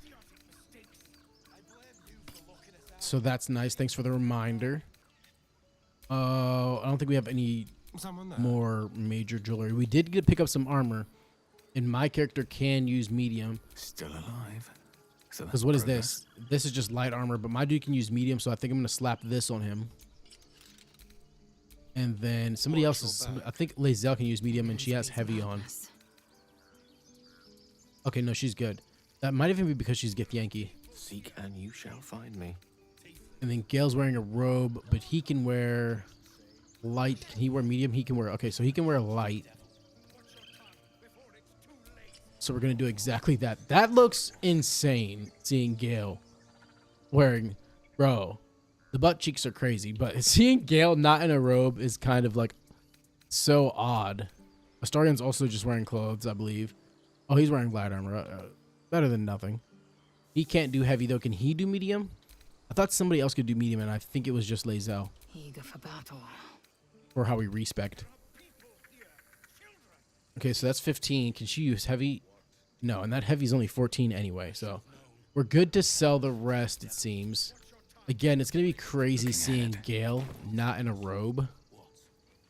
So that's nice. Thanks for the reminder. I don't think we have any more major jewelry. We did get to pick up some armor, and my character can use medium. Still alive. So Because what is this? This is just light armor, but my dude can use medium, so I think I'm going to slap this on him. And then somebody else is, I think Lae'zel can use medium, and she has heavy on. Okay, no, she's good. That might even be because she's Githyanki. Seek and you shall find me. And then Gale's wearing a robe, but he can wear light. Can he wear medium? He can wear, okay, so he can wear light. So we're going to do exactly that. That looks insane, seeing Gale wearing, bro. The butt cheeks are crazy, but seeing Gale not in a robe is kind of like so odd. Astarion's also just wearing clothes, I believe. Oh, he's wearing light armor. Better than nothing. He can't do heavy, though. Can he do medium? I thought somebody else could do medium, and I think it was just Lae'zel. Eager for battle. For how we respect. Okay, so that's 15. Can she use heavy? No, and that heavy's only 14 anyway, so we're good to sell the rest, it seems. Again, it's going to be crazy seeing Gale not in a robe,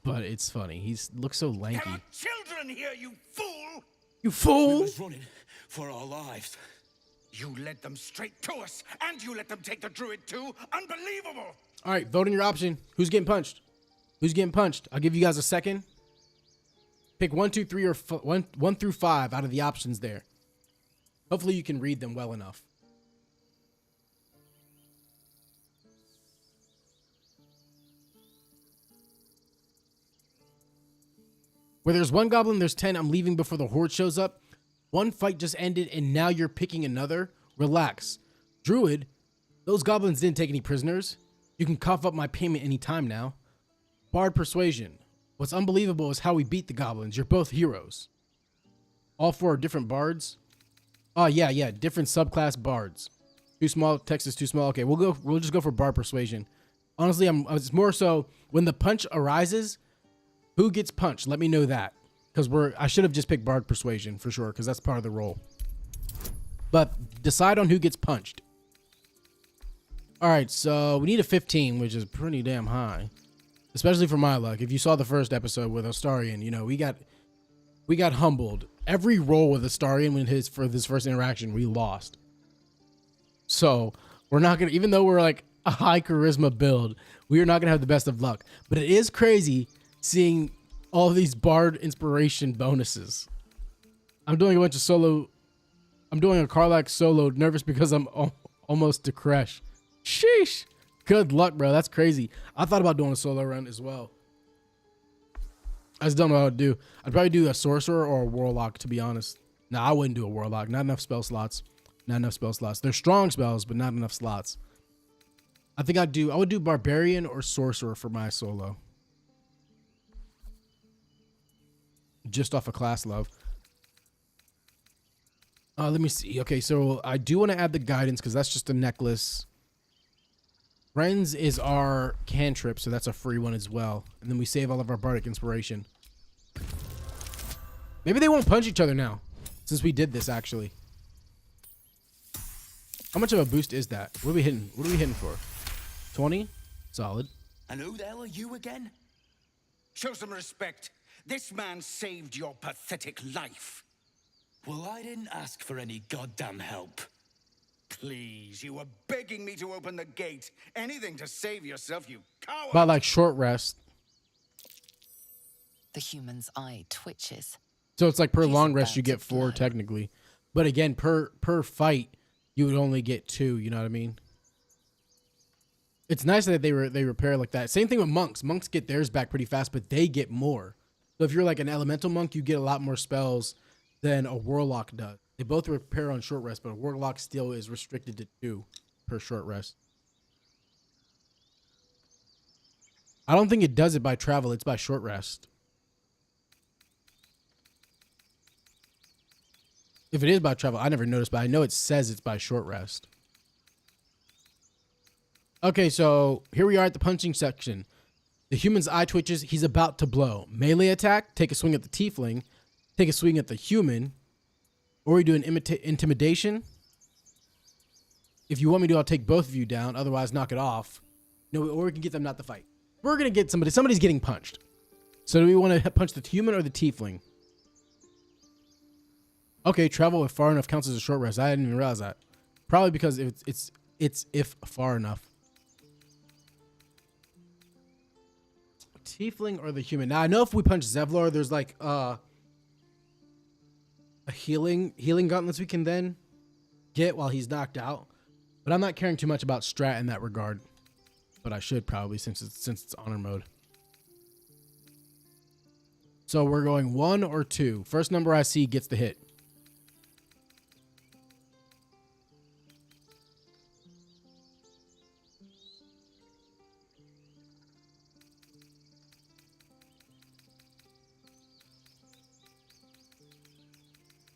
but it's funny. He looks so lanky. There are children here, you fool! You fool! running for our lives. You led them straight to us, and you let them take the druid too. Unbelievable! All right, vote on your option. Who's getting punched? Who's getting punched? I'll give you guys a second. Pick 1, 2, 3, or 1 through 5 out of the options there. Hopefully you can read them well enough. Where there's 1 goblin, there's 10. I'm leaving before the horde shows up. 1 fight just ended, and now you're picking another. Relax. Druid, those goblins didn't take any prisoners. You can cough up my payment anytime now. Bard Persuasion. What's unbelievable is how we beat the goblins. You're both heroes. All 4 are different bards. Oh, yeah, different subclass bards. Too small. Text is too small. Okay, we'll just go for Bard Persuasion. Honestly, it's more so when the punch arises, who gets punched? Let me know that. Because I should have just picked Bard Persuasion for sure, because that's part of the role. But decide on who gets punched. Alright, so we need a 15, which is pretty damn high. Especially for my luck. If you saw the first episode with Astarion, you know, we got humbled. Every roll with Astarion for this first interaction, we lost. So we're not gonna, even though we're like a high charisma build, we are not gonna have the best of luck. But it is crazy seeing all of these Bard inspiration bonuses. I'm doing a bunch of solo. I'm doing a Karlach solo. Nervous because I'm almost to crash. Sheesh. Good luck, bro. That's crazy. I thought about doing a solo run as well. I just don't know what I would do. I'd probably do a sorcerer or a warlock, to be honest. No, I wouldn't do a warlock. Not enough spell slots. Not enough spell slots. They're strong spells, but not enough slots. I think I would do barbarian or sorcerer for my solo. Just off of class love. Let me see. Okay, so I do want to add the guidance because that's just a necklace. Friends is our cantrip, so that's a free one as well. And then we save all of our bardic inspiration. Maybe they won't punch each other now, since we did this actually. How much of a boost is that? What are we hitting? What are we hitting for? 20? Solid. And who the hell are you again? Show some respect. This man saved your pathetic life. Well, I didn't ask for any goddamn help. Please, you were begging me to open the gate. Anything to save yourself, you coward. About like short rest. The human's eye twitches. So it's like per He's long rest about you to get 4 blow. technically. But again, per fight you would only get 2, you know what I mean? It's nice that they repair like that. Same thing with monks. Monks get theirs back pretty fast, but they get more. So if you're like an elemental monk, you get a lot more spells than a warlock does. They both repair on short rest, but a warlock still is restricted to 2 per short rest. I don't think it does it by travel. It's by short rest. If it is by travel, I never noticed, but I know it says it's by short rest. Okay, so here we are at the punching section. The human's eye twitches. He's about to blow. Melee attack, take a swing at the tiefling, take a swing at the human, or we do an intimidation. If you want me to, I'll take both of you down. Otherwise, knock it off. No, or we can get them not to fight. We're going to get somebody. Somebody's getting punched. So do we want to punch the human or the tiefling? Okay, travel if far enough counts as a short rest. I didn't even realize that. Probably because it's if far enough. Tiefling or the human. Now I know if we punch Zevlor, there's like a healing gauntlets we can then get while he's knocked out. But I'm not caring too much about strat in that regard. But I should probably since it's honor mode. So we're going 1 or 2. First number I see gets the hit.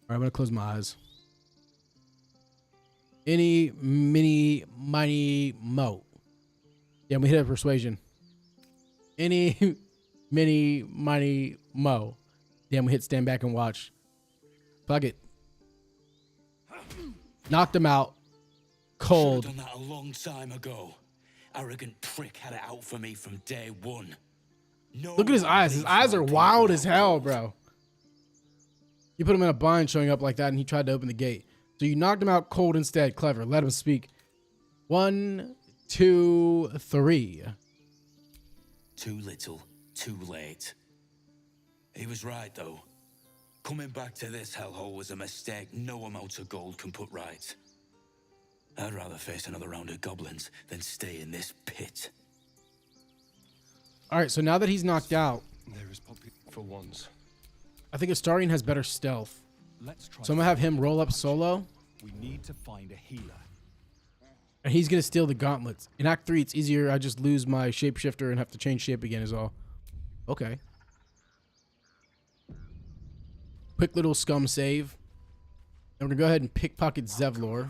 All right, I'm gonna close my eyes. Any, mini, miny, mo. Yeah, we hit a persuasion. Any, mini, miny, mo. Damn, we hit stand back and watch. Fuck it. Knocked him out. Cold. Should've done that a long time ago. Arrogant prick had it out for me from day one. No Look at his eyes. His eyes are wild as hell, bro. You put him in a bind showing up like that, and he tried to open the gate. So you knocked him out cold instead. Clever. Let him speak. 1, 2, 3. Too little, too late. He was right, though. Coming back to this hellhole was a mistake no amount of gold can put right. I'd rather face another round of goblins than stay in this pit. All right, so now that he's knocked out, There is poppy for once. I think Astarion has better stealth. Let's try. So I'm going to have him roll up solo, We need to find a healer. and he's going to steal the gauntlets. In Act 3, it's easier. I just lose my shapeshifter and have to change shape again is all. Okay. Quick little scum save. And we're going to go ahead and pickpocket Zevlor.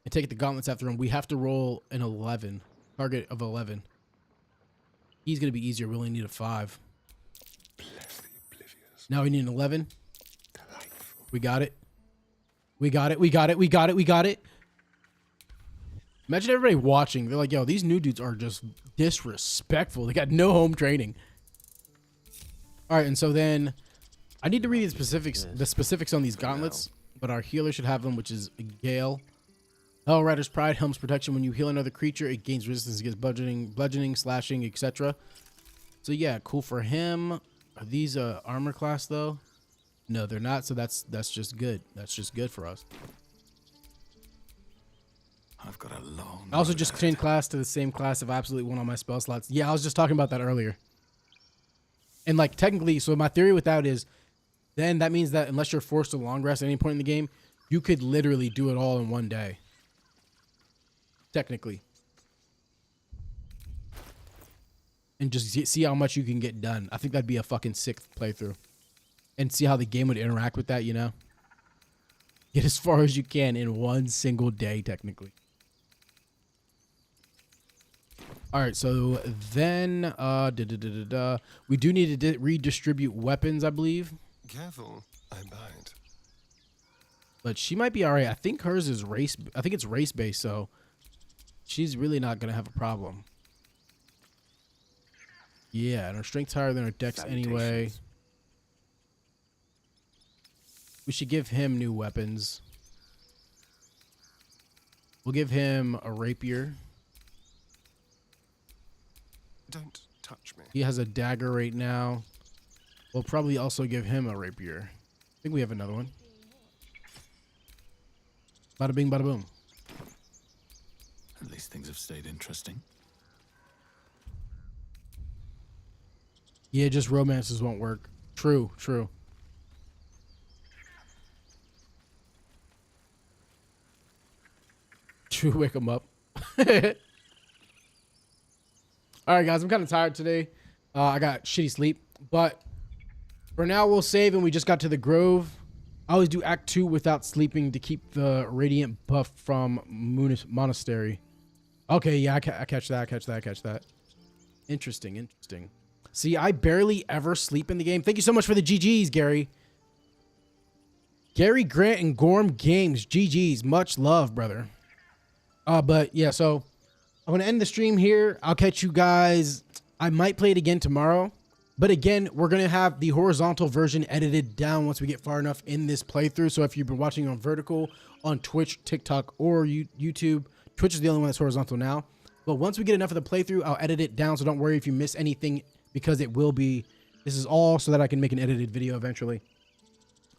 and take the gauntlets after him, we have to roll an 11. Target of 11. He's going to be easier. We only need a 5. Now we need an 11. We got it. We got it. We got it. We got it. We got it. Imagine everybody watching. They're like, yo, these new dudes are just disrespectful. They got no home training. All right, and so then I need to read the specifics on these gauntlets, but our healer should have them, which is Gale. Hell Rider's Pride, Helm's Protection. When you heal another creature, it gains resistance against bludgeoning, slashing, etc. So yeah, cool for him. Are these armor class though? No, they're not. So that's just good. That's just good for us. I've got a long. I also just changed class to the same class of absolute one on my spell slots. Yeah, I was just talking about that earlier. And like technically, so my theory with that is, then that means that unless you're forced to long rest at any point in the game, you could literally do it all in one day. Technically. And just see how much you can get done. I think that'd be a fucking sick playthrough. And see how the game would interact with that, you know? Get as far as you can in one single day, technically. Alright, so then we do need to redistribute weapons, I believe. Careful, I bite. But she might be alright. I think hers is race. I think it's race based, so she's really not gonna have a problem. Yeah, and her strength's higher than her dex anyway. We should give him new weapons. We'll give him a rapier. Don't touch me. He has a dagger right now. We'll probably also give him a rapier. I think we have another one. Bada bing, bada boom. At least things have stayed interesting. Yeah, just romances won't work. True, true. True, wake him up. All right, guys, I'm kind of tired today. I got shitty sleep, but for now we'll save, and we just got to the Grove. I always do Act 2 without sleeping to keep the radiant buff from Monastery. Okay, yeah, I catch that. Interesting, interesting. See, I barely ever sleep in the game. Thank you so much for the GGs, Gary. Gary Grant and Gorm Games, GGs. Much love, brother. But yeah, so I'm going to end the stream here. I'll catch you guys. I might play it again tomorrow. But again, we're going to have the horizontal version edited down once we get far enough in this playthrough. So if you've been watching on vertical, on Twitch, TikTok, or YouTube, Twitch is the only one that's horizontal now. But once we get enough of the playthrough, I'll edit it down. So don't worry if you miss anything, because it will be. This is all so that I can make an edited video eventually.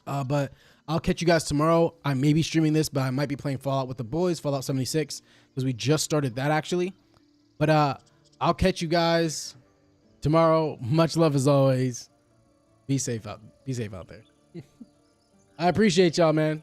But I'll catch you guys tomorrow. I may be streaming this, but I might be playing Fallout with the boys, Fallout 76, because we just started that actually. But I'll catch you guys tomorrow. Much love as always. Be safe out there. I appreciate y'all, man.